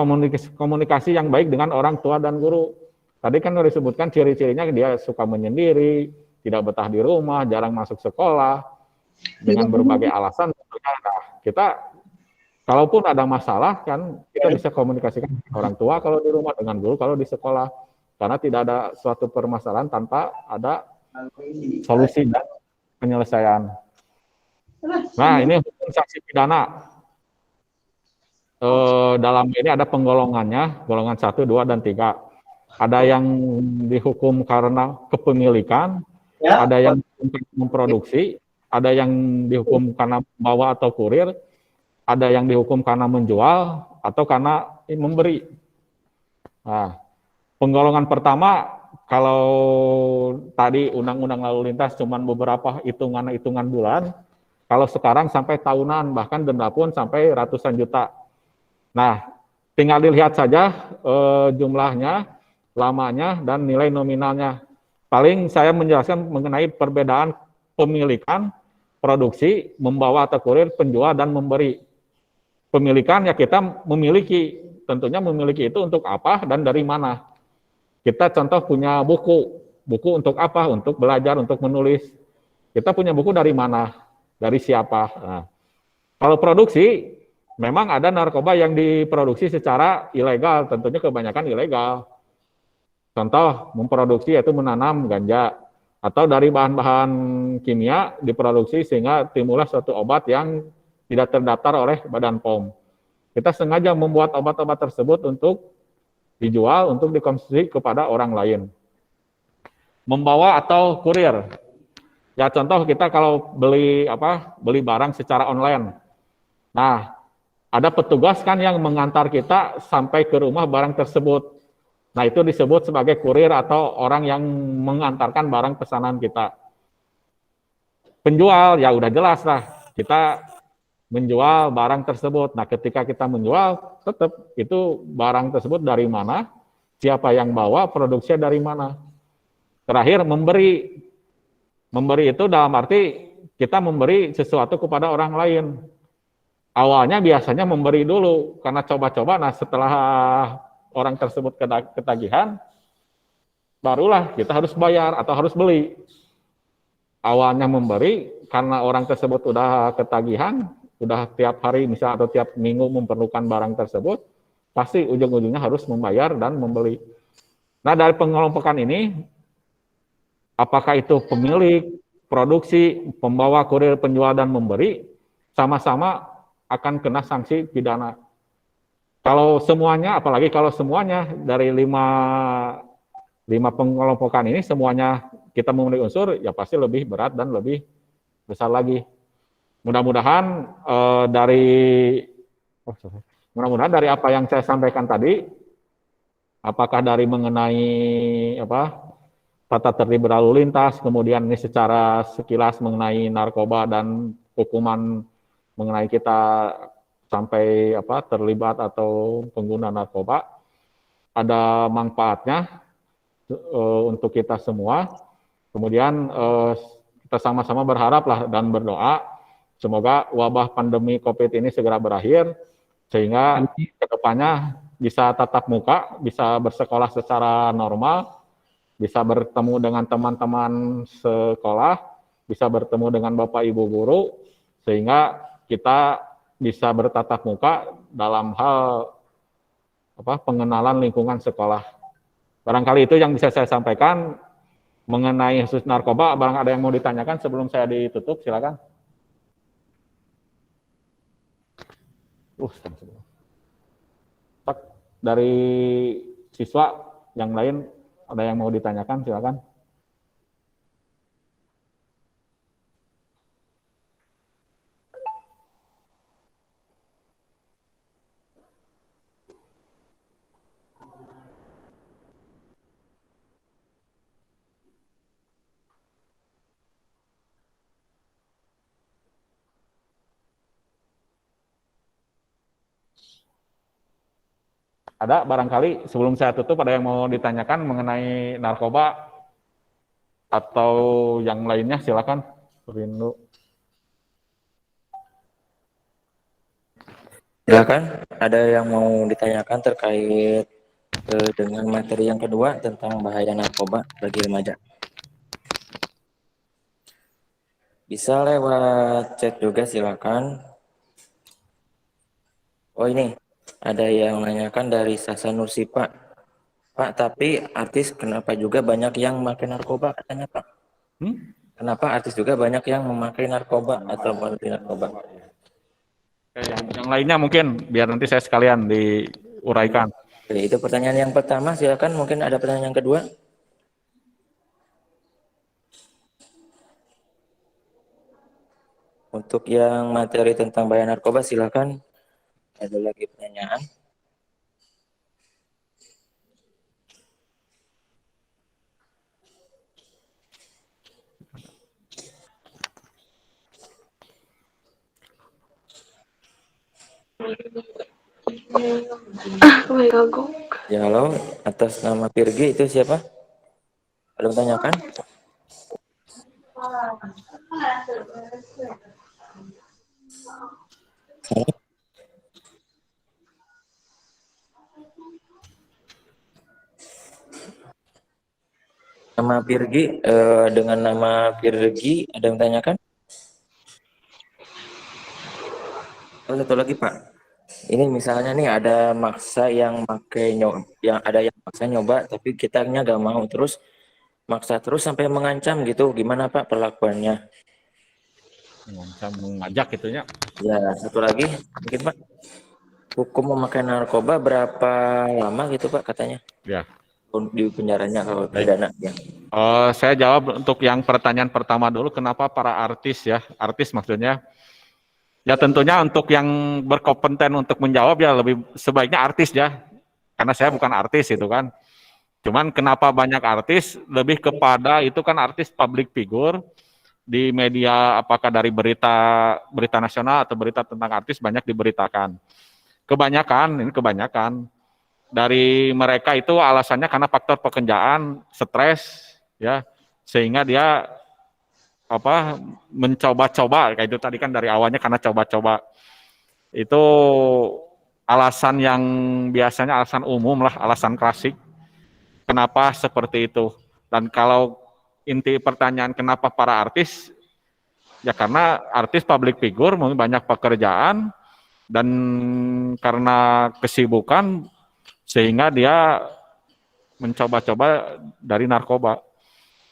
komunikasi yang baik dengan orang tua dan guru. Tadi kan disebutkan ciri-cirinya, dia suka menyendiri, tidak betah di rumah, jarang masuk sekolah, dengan berbagai alasan. Nah, kita kalaupun ada masalah kan kita bisa komunikasikan dengan orang tua kalau di rumah, dengan guru kalau di sekolah, karena tidak ada suatu permasalahan tanpa ada solusi dan penyelesaian. Nah, ini hukum sanksi pidana. Dalam ini ada penggolongannya, golongan 1, 2, dan 3. ada yang dihukum karena kepemilikan, ada yang memproduksi, ada yang dihukum karena membawa atau kurir, ada yang dihukum karena menjual atau karena memberi. Nah, penggolongan pertama, kalau tadi undang-undang lalu lintas cuma beberapa hitungan bulan, kalau sekarang sampai tahunan, bahkan denda pun sampai ratusan juta. Nah, tinggal dilihat saja jumlahnya, lamanya, dan nilai nominalnya. Paling saya menjelaskan mengenai perbedaan pemilikan, produksi, membawa atau kurir, penjual, dan memberi. Pemilikan ya kita memiliki, tentunya memiliki itu untuk apa dan dari mana. Kita contoh punya buku untuk apa? Untuk belajar, untuk menulis. Kita punya buku dari mana? Dari siapa? Nah, kalau produksi, memang ada narkoba yang diproduksi secara ilegal, tentunya kebanyakan ilegal. Contoh, memproduksi yaitu menanam ganja, atau dari bahan-bahan kimia diproduksi sehingga timbullah suatu obat yang tidak terdaftar oleh Badan POM. Kita sengaja membuat obat-obat tersebut untuk dijual, untuk dikonsumsi kepada orang lain. Membawa atau kurir. Ya contoh kita kalau beli barang secara online. Nah, ada petugas kan yang mengantar kita sampai ke rumah barang tersebut. Nah, itu disebut sebagai kurir atau orang yang mengantarkan barang pesanan kita. Penjual, ya udah jelas lah. Kita menjual barang tersebut. Nah, ketika kita menjual, tetap itu barang tersebut dari mana, siapa yang bawa, produksinya dari mana. Terakhir, memberi. Memberi itu dalam arti kita memberi sesuatu kepada orang lain. Awalnya biasanya memberi dulu, karena coba-coba, nah setelah orang tersebut ketagihan, barulah kita harus bayar atau harus beli. Awalnya memberi, karena orang tersebut udah ketagihan, udah tiap hari misalnya atau tiap minggu memerlukan barang tersebut, pasti ujung-ujungnya harus membayar dan membeli. Nah, dari pengelompokan ini, apakah itu pemilik, produksi, pembawa, kurir, penjual, dan memberi, sama-sama akan kena sanksi pidana. Kalau semuanya, apalagi kalau semuanya dari lima pengelompokan ini, semuanya kita memenuhi unsur, ya pasti lebih berat dan lebih besar lagi. Mudah-mudahan dari apa yang saya sampaikan tadi, apakah dari mengenai tata tertib berlalu lintas, kemudian ini secara sekilas mengenai narkoba dan hukuman mengenai kita sampai terlibat atau pengguna narkoba, ada manfaatnya untuk kita semua. Kemudian kita sama-sama berharap lah dan berdoa semoga wabah pandemi COVID ini segera berakhir sehingga kedepannya bisa tatap muka, bisa bersekolah secara normal, bisa bertemu dengan teman-teman sekolah, bisa bertemu dengan Bapak Ibu guru, sehingga kita bisa bertatap muka dalam hal pengenalan lingkungan sekolah. Barangkali itu yang bisa saya sampaikan mengenai kasus narkoba. Barang ada yang mau ditanyakan sebelum saya ditutup, silakan. Dari siswa yang lain ada yang mau ditanyakan, silakan. Ada barangkali sebelum saya tutup ada yang mau ditanyakan mengenai narkoba atau yang lainnya, silakan. Rindu. Silakan, ada yang mau ditanyakan terkait dengan materi yang kedua tentang bahaya narkoba bagi remaja? Bisa lewat chat juga, silakan. Oh, ini ada yang menanyakan dari Sasa Nursipa. Pak, tapi artis kenapa juga banyak yang memakai narkoba, katanya Pak? Kenapa artis juga banyak yang memakai narkoba atau memakai narkoba? Yang lainnya mungkin biar nanti saya sekalian diuraikan. Oke, itu pertanyaan yang pertama. Silakan, mungkin ada pertanyaan yang kedua. Untuk yang materi tentang bahaya narkoba, silakan. Ada lagi pertanyaan? Oh my God. Ya, halo. Atas nama Virgi, itu siapa? Ada yang tanyakan? Nama Virgi, dengan nama Virgi, ada yang tanyakan? Oh, satu lagi, Pak. Ini misalnya nih ada maksa yang yang ada yang maksa nyoba, tapi kitanya nggak mau, terus maksa terus sampai mengancam gitu. Gimana Pak perlakuannya? Mengancam, mengajak gitunya. Ya, satu lagi mungkin Pak. Hukum memakai narkoba berapa lama gitu Pak katanya? Ya. Di penjaranya kalau Baik. pidana ya. Saya jawab untuk yang pertanyaan pertama dulu, kenapa para artis ya, artis maksudnya. Ya tentunya untuk yang berkompeten untuk menjawab ya lebih sebaiknya artis ya, karena saya bukan artis itu kan. Cuman kenapa banyak artis, lebih kepada itu kan artis public figure di media, apakah dari berita nasional atau berita tentang artis banyak diberitakan. Ini kebanyakan dari mereka itu alasannya karena faktor pekerjaan, stres ya, sehingga dia mencoba-coba kayak itu tadi kan dari awalnya karena coba-coba. Itu alasan yang biasanya alasan umum lah, alasan klasik kenapa seperti itu. Dan kalau inti pertanyaan kenapa para artis, ya karena artis public figure mungkin banyak pekerjaan dan karena kesibukan sehingga dia mencoba-coba dari narkoba.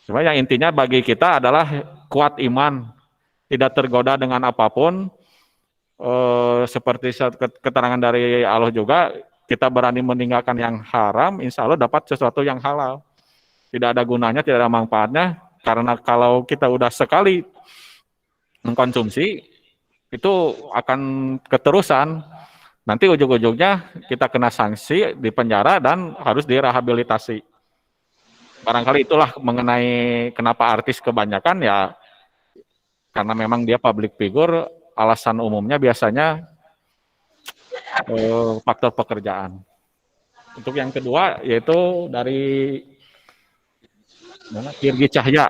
Cuma yang intinya bagi kita adalah kuat iman, tidak tergoda dengan apapun. Seperti keterangan dari Allah juga, kita berani meninggalkan yang haram, insya Allah dapat sesuatu yang halal. Tidak ada gunanya, tidak ada manfaatnya, karena kalau kita udah sekali mengkonsumsi, itu akan keterusan. Nanti ujung-ujungnya kita kena sanksi, di penjara, dan harus direhabilitasi. Barangkali itulah mengenai kenapa artis kebanyakan ya, karena memang dia public figure, alasan umumnya biasanya faktor pekerjaan. Untuk yang kedua yaitu dari Virgi Cahya.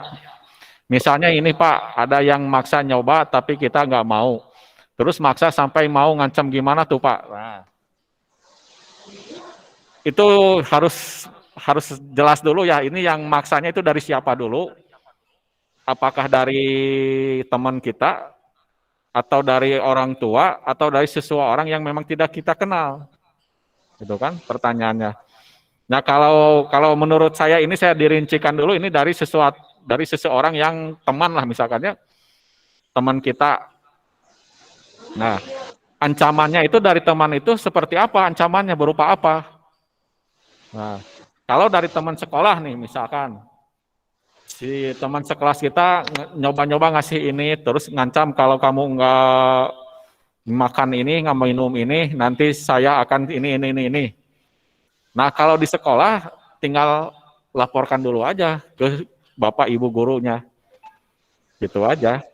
Misalnya ini Pak, ada yang maksa nyoba tapi kita nggak mau. Terus maksa sampai mau ngancam gimana tuh Pak? Nah, itu harus jelas dulu ya, ini yang maksanya itu dari siapa dulu? Apakah dari teman kita, atau dari orang tua, atau dari seseorang yang memang tidak kita kenal? Gitu kan pertanyaannya. Nah, kalau menurut saya ini saya dirincikan dulu, ini dari seseorang yang teman lah misalkannya, teman kita. Nah, ancamannya itu dari teman itu seperti apa? Ancamannya berupa apa? Nah, kalau dari teman sekolah nih misalkan, si teman sekelas kita nyoba-nyoba ngasih ini, terus ngancam kalau kamu nggak makan ini, nggak minum ini, nanti saya akan ini. Nah, kalau di sekolah tinggal laporkan dulu aja ke bapak ibu gurunya, gitu aja.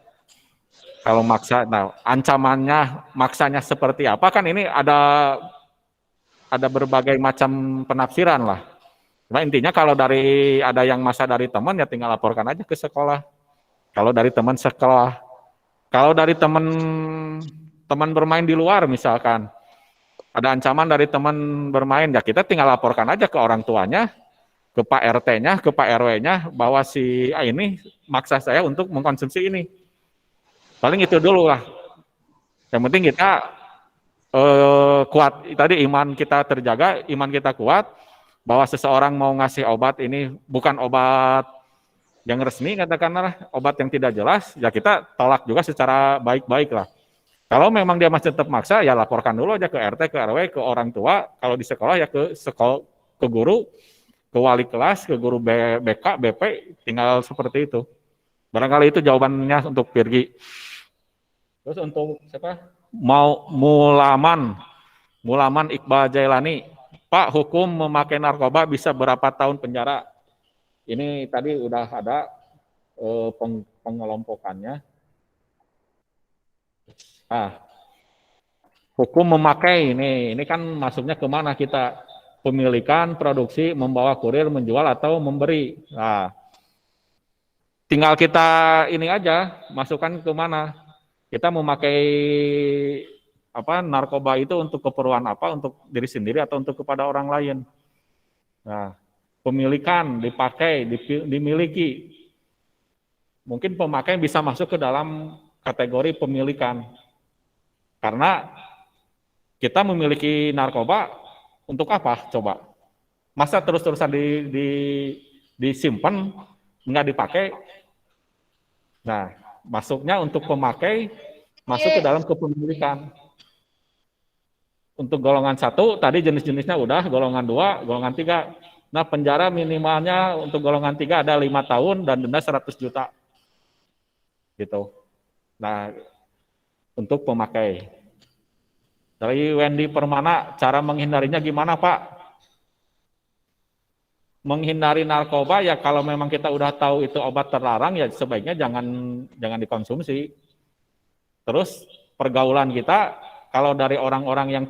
Kalau maksa, nah ancamannya, maksanya seperti apa kan ini ada berbagai macam penafsiran lah. Nah, intinya kalau ada yang masa dari teman ya tinggal laporkan aja ke sekolah. Kalau dari teman sekolah, kalau dari teman bermain di luar misalkan, ada ancaman dari teman bermain ya kita tinggal laporkan aja ke orang tuanya, ke Pak RT-nya, ke Pak RW-nya bahwa si ini maksa saya untuk mengkonsumsi ini. Paling itu dulu lah. Yang penting kita kuat. Tadi iman kita terjaga, iman kita kuat. Bahwa seseorang mau ngasih obat ini bukan obat yang resmi, katakanlah obat yang tidak jelas, ya kita tolak juga secara baik-baik lah. Kalau memang dia masih tetap maksa, ya laporkan dulu aja ke RT, ke RW, ke orang tua. Kalau di sekolah ya ke sekolah, ke guru, ke wali kelas, ke guru BK, BP, tinggal seperti itu. Barangkali itu jawabannya untuk Virgi. Terus untuk siapa? Mulaman Iqbal Jailani. Pak, hukum memakai narkoba bisa berapa tahun penjara? Ini tadi udah ada pengelompokannya. Nah, hukum memakai ini kan masuknya kemana kita? Pemilikan, produksi, membawa kurir, menjual atau memberi. Nah, tinggal kita ini aja masukkan kemana? Kita memakai narkoba itu untuk keperluan apa? Untuk diri sendiri atau untuk kepada orang lain? Nah, pemilikan, dipakai, dimiliki. Mungkin pemakai bisa masuk ke dalam kategori pemilikan. Karena kita memiliki narkoba untuk apa? Coba. Masa terus-terusan disimpan, nggak dipakai? Nah, masuknya untuk pemakai, masuk ke dalam kepemilikan. Untuk golongan 1, tadi jenis-jenisnya udah, golongan 2, golongan 3. Nah, penjara minimalnya untuk golongan 3 ada 5 tahun dan denda 100 juta. Gitu. Nah, untuk pemakai. Dari Wendy Permana, cara menghindarinya gimana, Pak? Menghindari narkoba ya kalau memang kita udah tahu itu obat terlarang ya sebaiknya jangan dikonsumsi. Terus pergaulan kita kalau dari orang-orang yang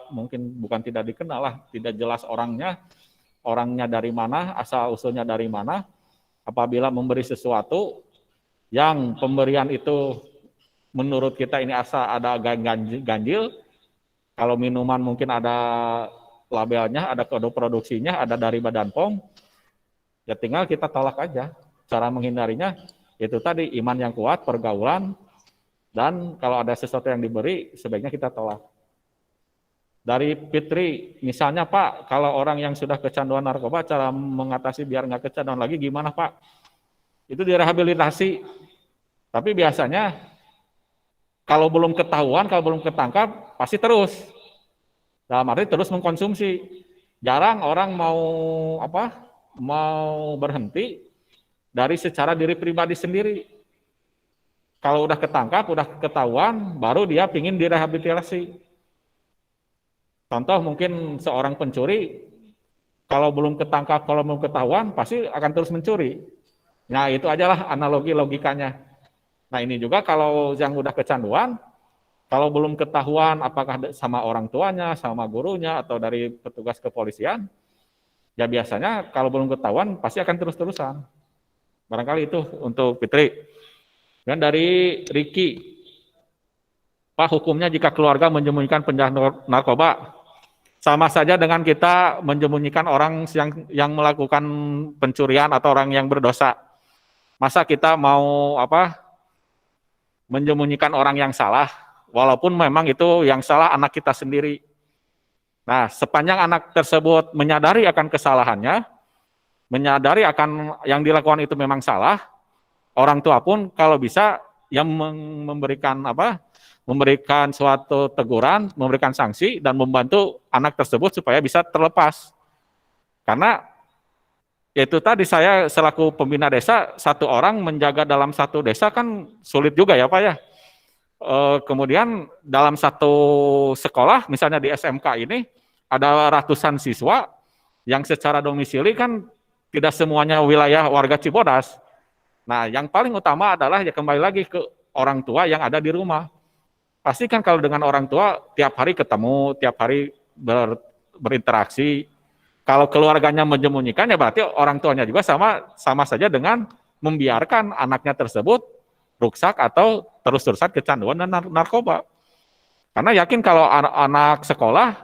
mungkin bukan tidak dikenal lah, tidak jelas orangnya dari mana, asal usulnya dari mana, apabila memberi sesuatu yang pemberian itu menurut kita ini asal ada ganjil, kalau minuman mungkin ada labelnya, ada kode produksinya, ada dari Badan POM, ya tinggal kita tolak aja. Cara menghindarinya itu tadi iman yang kuat, pergaulan, dan kalau ada sesuatu yang diberi sebaiknya kita tolak. Dari Fitri, misalnya Pak, kalau orang yang sudah kecanduan narkoba, cara mengatasi biar nggak kecanduan lagi gimana Pak? Itu direhabilitasi. Tapi biasanya kalau belum ketahuan, kalau belum ketangkap, pasti terus. Dalam arti terus mengkonsumsi. Jarang orang mau berhenti dari secara diri pribadi sendiri. Kalau udah ketangkap, udah ketahuan, baru dia pingin direhabilitasi. Contoh mungkin seorang pencuri, kalau belum ketangkap, kalau belum ketahuan, pasti akan terus mencuri. Nah itu ajalah analogi logikanya. Nah ini juga kalau yang udah kecanduan, kalau belum ketahuan apakah sama orang tuanya, sama gurunya, atau dari petugas kepolisian, ya biasanya kalau belum ketahuan pasti akan terus-terusan. Barangkali itu untuk Fitri. Dan dari Riki, Pak, hukumnya jika keluarga menyembunyikan penjahat narkoba, sama saja dengan kita menyembunyikan orang yang melakukan pencurian atau orang yang berdosa. Masa kita mau menyembunyikan orang yang salah? Walaupun memang itu yang salah anak kita sendiri. Nah, sepanjang anak tersebut menyadari akan kesalahannya, menyadari akan yang dilakukan itu memang salah, orang tua pun kalau bisa yang memberikan suatu teguran, memberikan sanksi dan membantu anak tersebut supaya bisa terlepas. Karena itu tadi saya selaku pembina desa, satu orang menjaga dalam satu desa kan sulit juga ya Pak ya. Kemudian dalam satu sekolah, misalnya di SMK ini, ada ratusan siswa yang secara domisili kan tidak semuanya wilayah warga Cibodas. Nah, yang paling utama adalah ya kembali lagi ke orang tua yang ada di rumah. Pasti kan kalau dengan orang tua tiap hari ketemu, tiap hari berinteraksi. Kalau keluarganya menyembunyikan ya berarti orang tuanya juga sama saja dengan membiarkan anaknya tersebut rusak atau terus-terusan kecanduan dan narkoba. Karena yakin kalau anak sekolah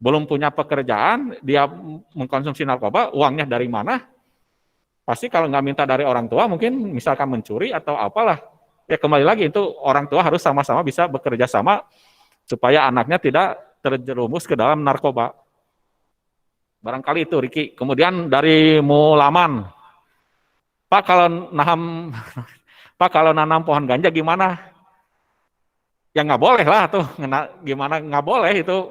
belum punya pekerjaan, dia mengkonsumsi narkoba, uangnya dari mana? Pasti kalau nggak minta dari orang tua, mungkin misalkan mencuri atau apalah. Ya kembali lagi itu orang tua harus sama-sama bisa bekerja sama supaya anaknya tidak terjerumus ke dalam narkoba. Barangkali itu Riki. Kemudian dari Mulaman, Pak kalau nanam pohon ganja gimana? ya nggak boleh lah tuh, gimana nggak boleh itu.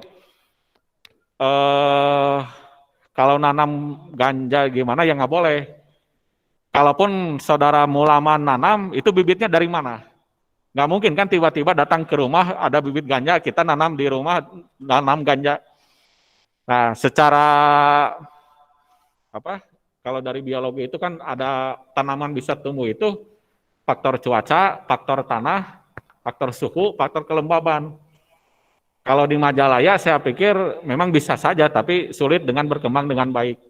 Kalau nanam ganja gimana ya nggak boleh. Kalaupun saudara mulama nanam, itu bibitnya dari mana? Nggak mungkin kan tiba-tiba datang ke rumah ada bibit ganja, kita nanam di rumah, nanam ganja. Nah, secara apa? Kalau dari biologi itu kan ada tanaman bisa tumbuh itu faktor cuaca, faktor tanah, faktor suhu, faktor kelembaban. Kalau di Majalaya saya pikir memang bisa saja, tapi sulit dengan berkembang dengan baik.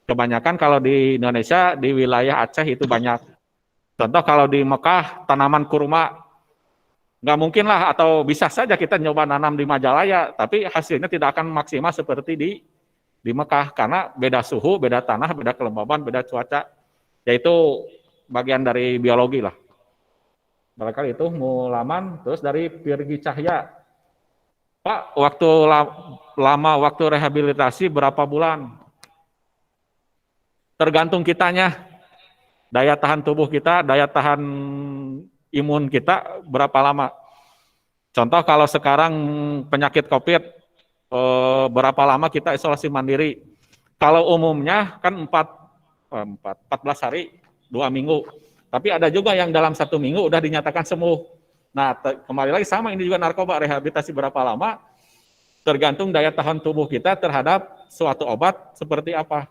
Kebanyakan kalau di Indonesia, di wilayah Aceh itu banyak. Contoh kalau di Mekah, tanaman kurma, nggak mungkin lah, atau bisa saja kita nyoba nanam di Majalaya, tapi hasilnya tidak akan maksimal seperti di Mekah, karena beda suhu, beda tanah, beda kelembaban, beda cuaca. Yaitu bagian dari biologi lah. Barangkali itu Mulaman, terus dari Pirgi Cahya. Pak, waktu lama waktu rehabilitasi berapa bulan? Tergantung kitanya, daya tahan tubuh kita, daya tahan imun kita berapa lama. Contoh kalau sekarang penyakit COVID, berapa lama kita isolasi mandiri. Kalau umumnya kan 14 hari, 2 minggu. Tapi ada juga yang dalam 1 minggu udah dinyatakan sembuh. Nah, kembali lagi sama, ini juga narkoba, rehabilitasi berapa lama, tergantung daya tahan tubuh kita terhadap suatu obat seperti apa.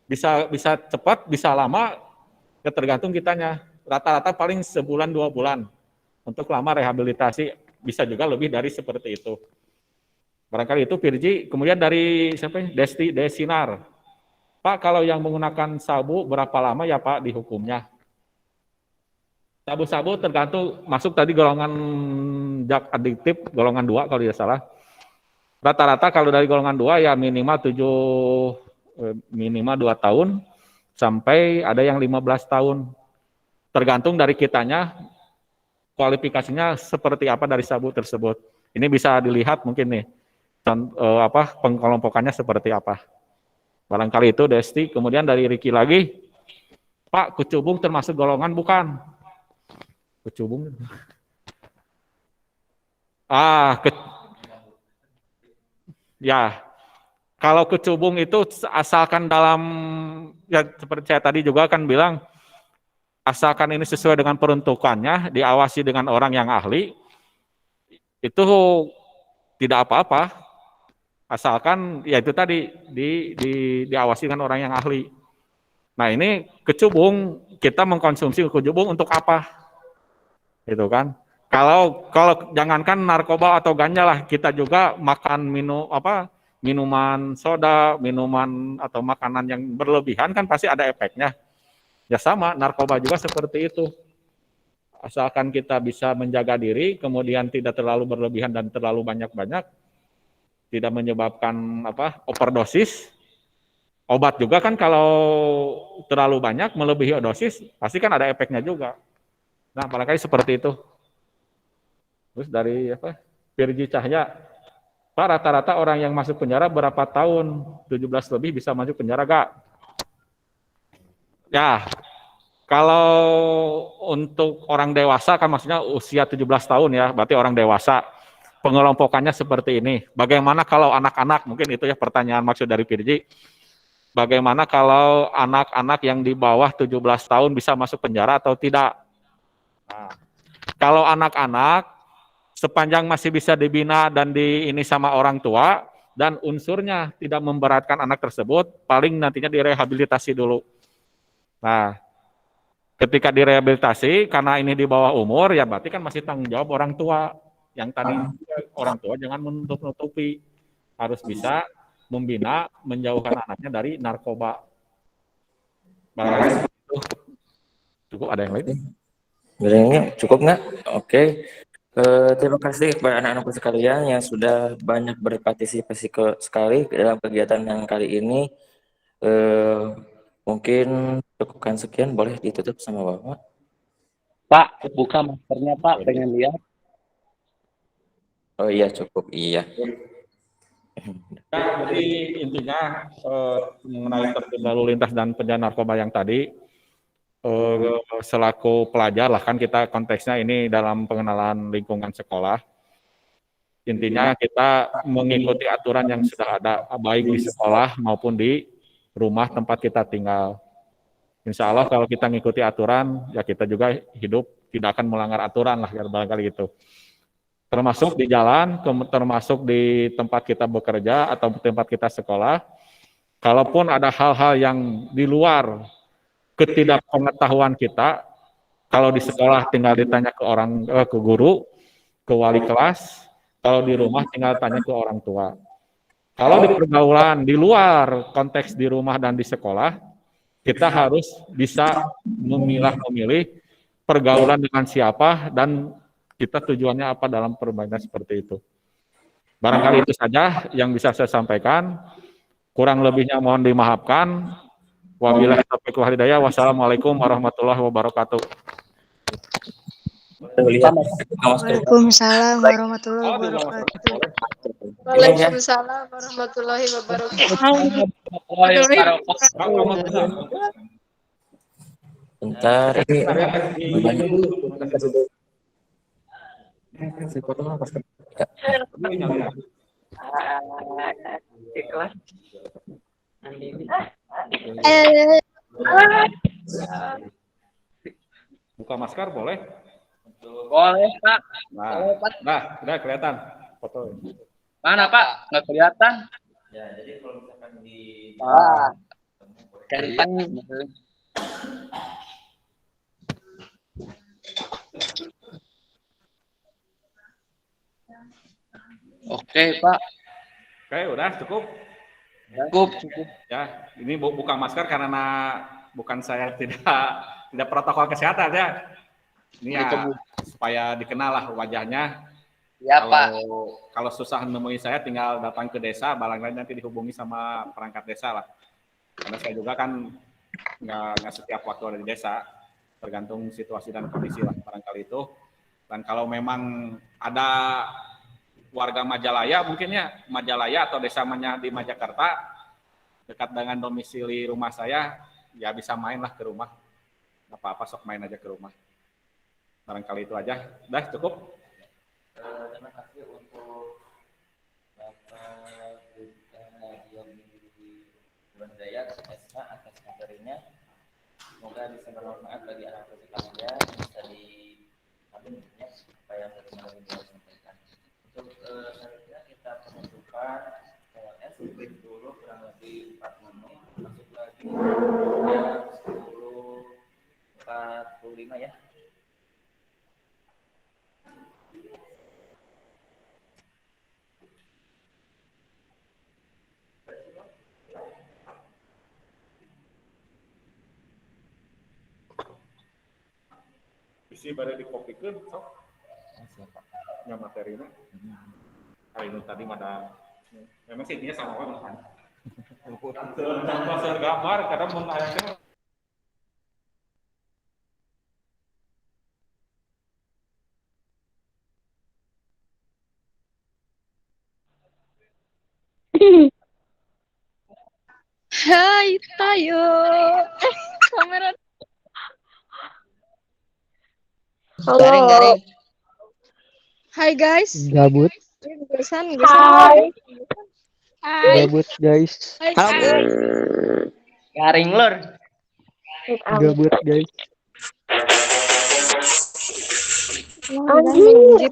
Bisa cepat, bisa lama, ya tergantung kitanya. Rata-rata paling sebulan 2 bulan untuk lama rehabilitasi, bisa juga lebih dari seperti itu. Barangkali itu Pirji. Kemudian dari siapa? Desinar. Pak, kalau yang menggunakan sabu berapa lama ya Pak dihukumnya? Sabu-sabu tergantung, masuk tadi golongan jak adiktif, golongan 2 kalau tidak salah. Rata-rata kalau dari golongan 2 ya minimal 2 tahun sampai ada yang 15 tahun. Tergantung dari kitanya, kualifikasinya seperti apa dari sabu tersebut. Ini bisa dilihat mungkin nih, pengkelompokannya seperti apa. Barangkali itu Desti. Kemudian dari Riki lagi, Pak, kecubung termasuk golongan bukan? Kecubung. Ya, kalau kecubung itu asalkan dalam, ya seperti saya tadi juga kan bilang, asalkan ini sesuai dengan peruntukannya, diawasi dengan orang yang ahli, itu tidak apa-apa. Asalkan ya itu tadi diawasi dengan orang yang ahli. Nah ini kecubung, kita mengkonsumsi kecubung untuk apa? Gitu kan? Kalau jangankan narkoba atau ganja lah, kita juga makan minuman soda, minuman atau makanan yang berlebihan kan pasti ada efeknya. Ya sama, narkoba juga seperti itu. Asalkan kita bisa menjaga diri, kemudian tidak terlalu berlebihan dan terlalu banyak-banyak, tidak menyebabkan overdosis. Obat juga kan kalau terlalu banyak, melebihi dosis, pasti kan ada efeknya juga. Nah, barangkali seperti itu. Terus dari Pirji Cahya, Pak, rata-rata orang yang masuk penjara berapa tahun? 17 lebih bisa masuk penjara gak? Ya, kalau untuk orang dewasa kan maksudnya usia 17 tahun ya, berarti orang dewasa. Pengelompokannya seperti ini. Bagaimana kalau anak-anak? Mungkin itu ya pertanyaan maksud dari Pirji. Bagaimana kalau anak-anak yang di bawah 17 tahun bisa masuk penjara atau tidak? Nah, kalau anak-anak sepanjang masih bisa dibina dan ini sama orang tua dan unsurnya tidak memberatkan anak tersebut, paling nantinya direhabilitasi dulu. Nah, ketika direhabilitasi karena ini di bawah umur ya berarti kan masih tanggung jawab orang tua. Yang tadi orang tua jangan menutup-nutupi, harus bisa membina, menjauhkan anaknya dari narkoba. Cukup, ada yang lain? Bilangnya cukup nggak? Oke. Terima kasih kepada anak-anakku sekalian yang sudah banyak berpartisipasi sekali dalam kegiatan yang kali ini. Mungkin cukupkan sekian, boleh ditutup sama Bapak. Pak, buka maskernya Pak, pengen lihat. Oh iya cukup, iya. Ya, jadi intinya mengenai tertib lalu lintas dan penjara narkoba yang tadi, selaku pelajar lah kan kita konteksnya ini dalam pengenalan lingkungan sekolah. Intinya kita mengikuti aturan yang sudah ada, baik di sekolah maupun di rumah tempat kita tinggal. Insya Allah kalau kita ngikuti aturan, ya kita juga hidup tidak akan melanggar aturan lah, barangkali gitu. Termasuk di jalan, termasuk di tempat kita bekerja atau tempat kita sekolah. Kalaupun ada hal-hal yang di luar ketidakpengetahuan kita, kalau di sekolah tinggal ditanya ke ke guru, ke wali kelas, kalau di rumah tinggal tanya ke orang tua. Kalau di pergaulan di luar konteks di rumah dan di sekolah, kita harus bisa memilih pergaulan dengan siapa dan kita tujuannya apa dalam permainan seperti itu. Barangkali itu saja yang bisa saya sampaikan. Kurang lebihnya mohon dimaafkan. Wabillahi taufiq wal hidayah. Wassalamualaikum warahmatullahi wabarakatuh. Waalaikumsalam warahmatullahi wabarakatuh. Waalaikumsalam warahmatullahi wabarakatuh. Bentar, ini banyak. Buka masker boleh? Boleh, Pak. Nah, udah kelihatan foto. Mana, Pak? Nggak kelihatan. Ya, jadi kalau misalkan di Kentang. Oke, Pak. Oke, udah cukup. Cukup. Ya, ini buka masker karena bukan saya tidak protokol kesehatan ya. Ini ya supaya dikenal lah wajahnya. Ya, Pak. Kalau susah menemui saya tinggal datang ke desa, barangkali nanti dihubungi sama perangkat desa lah. Karena saya juga kan nggak setiap waktu ada di desa, tergantung situasi dan kondisi lah barangkali itu. Dan kalau memang ada warga Majalaya mungkin ya, Majalaya atau desamanya di Majakarta, dekat dengan domisili rumah saya, ya bisa main lah ke rumah. Nggak apa-apa, sok main aja ke rumah. Barangkali itu aja. Udah cukup. terima kasih untuk Bapak Hidayat SH atas materinya. Semoga bisa bermanfaat bagi anak kalian, bisa diambil ya supaya bagaimana yang disampaikan. Untuk selanjutnya kita penutupan PLS break dulu kurang lebih 4 menit, masuk lagi jam 10.45 ya. Isi pada dikopikan, sok. Nggak materinya. Hari ini tadi ada, memang sih intinya sama kan. Pasal gambar, kadang mengayaknya. Hai Tayo. Kamera. Garing. Hai guys. Gabut, Gesan. Hai. Hai. gabut guys, Hai. Garing lur. gabut guys. Anjir.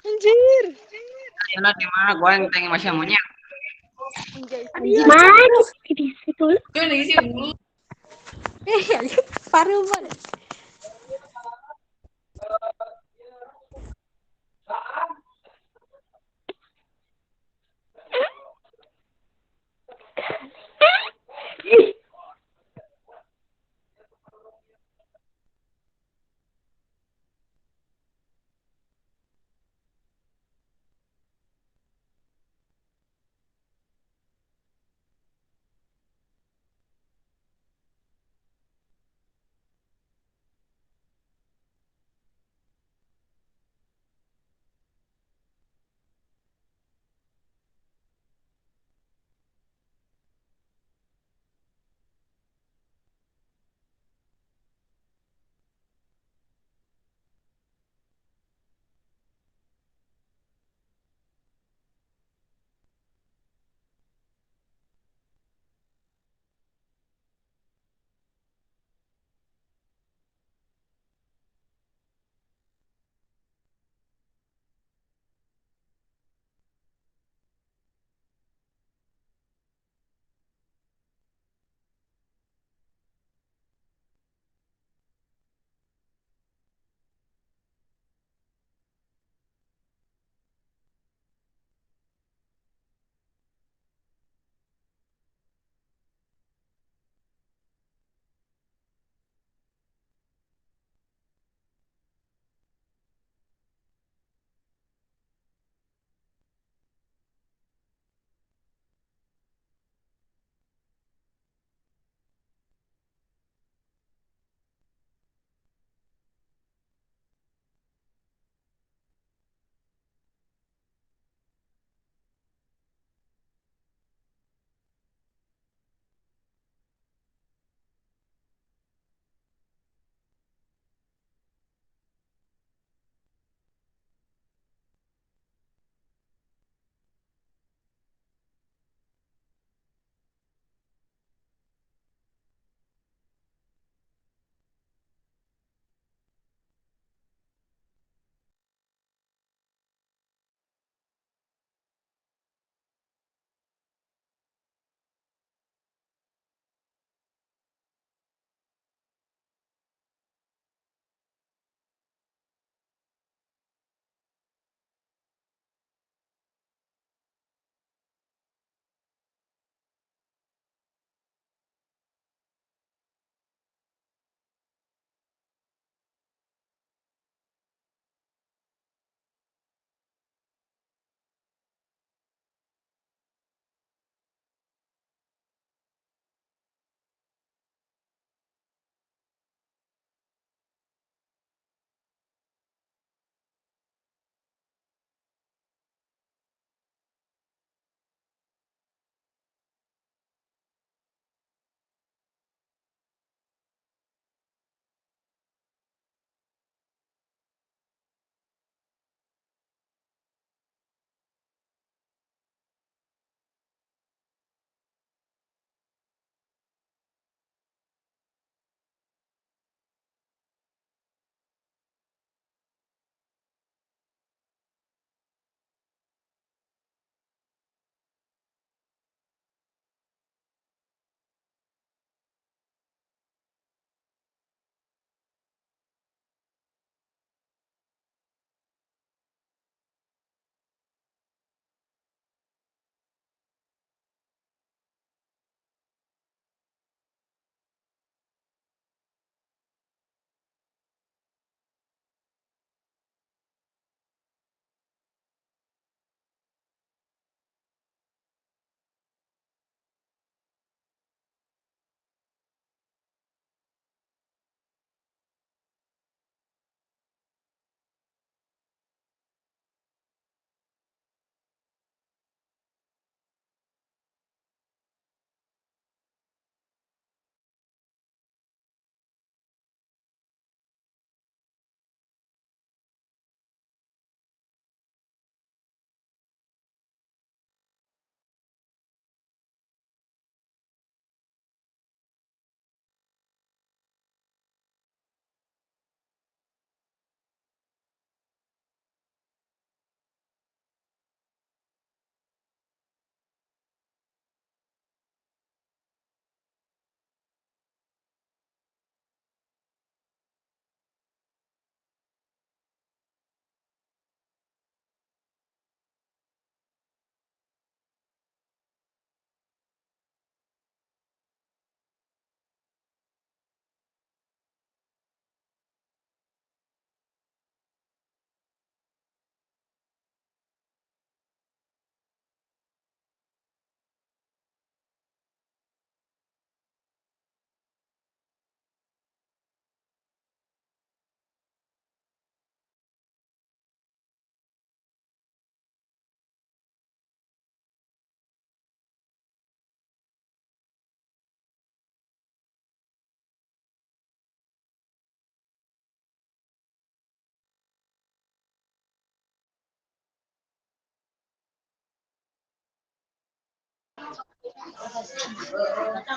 Anjir. Sana di mana gua yang tengah masih amunya. Mas, itu. Paru banget.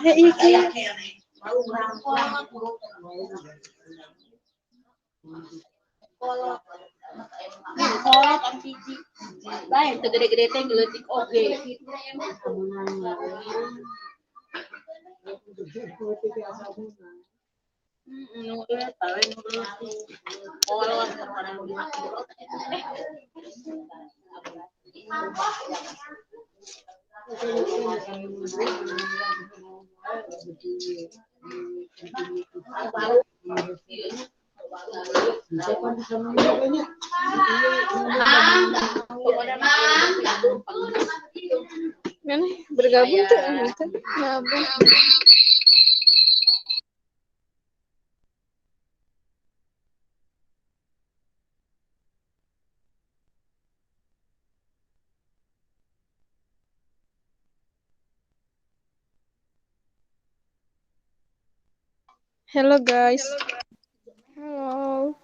Ya iki. Kolot ang cici. Baik, segede-gede teh geletik oge. Nurut, tahu nurut. Kolot kepada Mana bergabung tuh gitu. Gabung. Hello guys. Halo.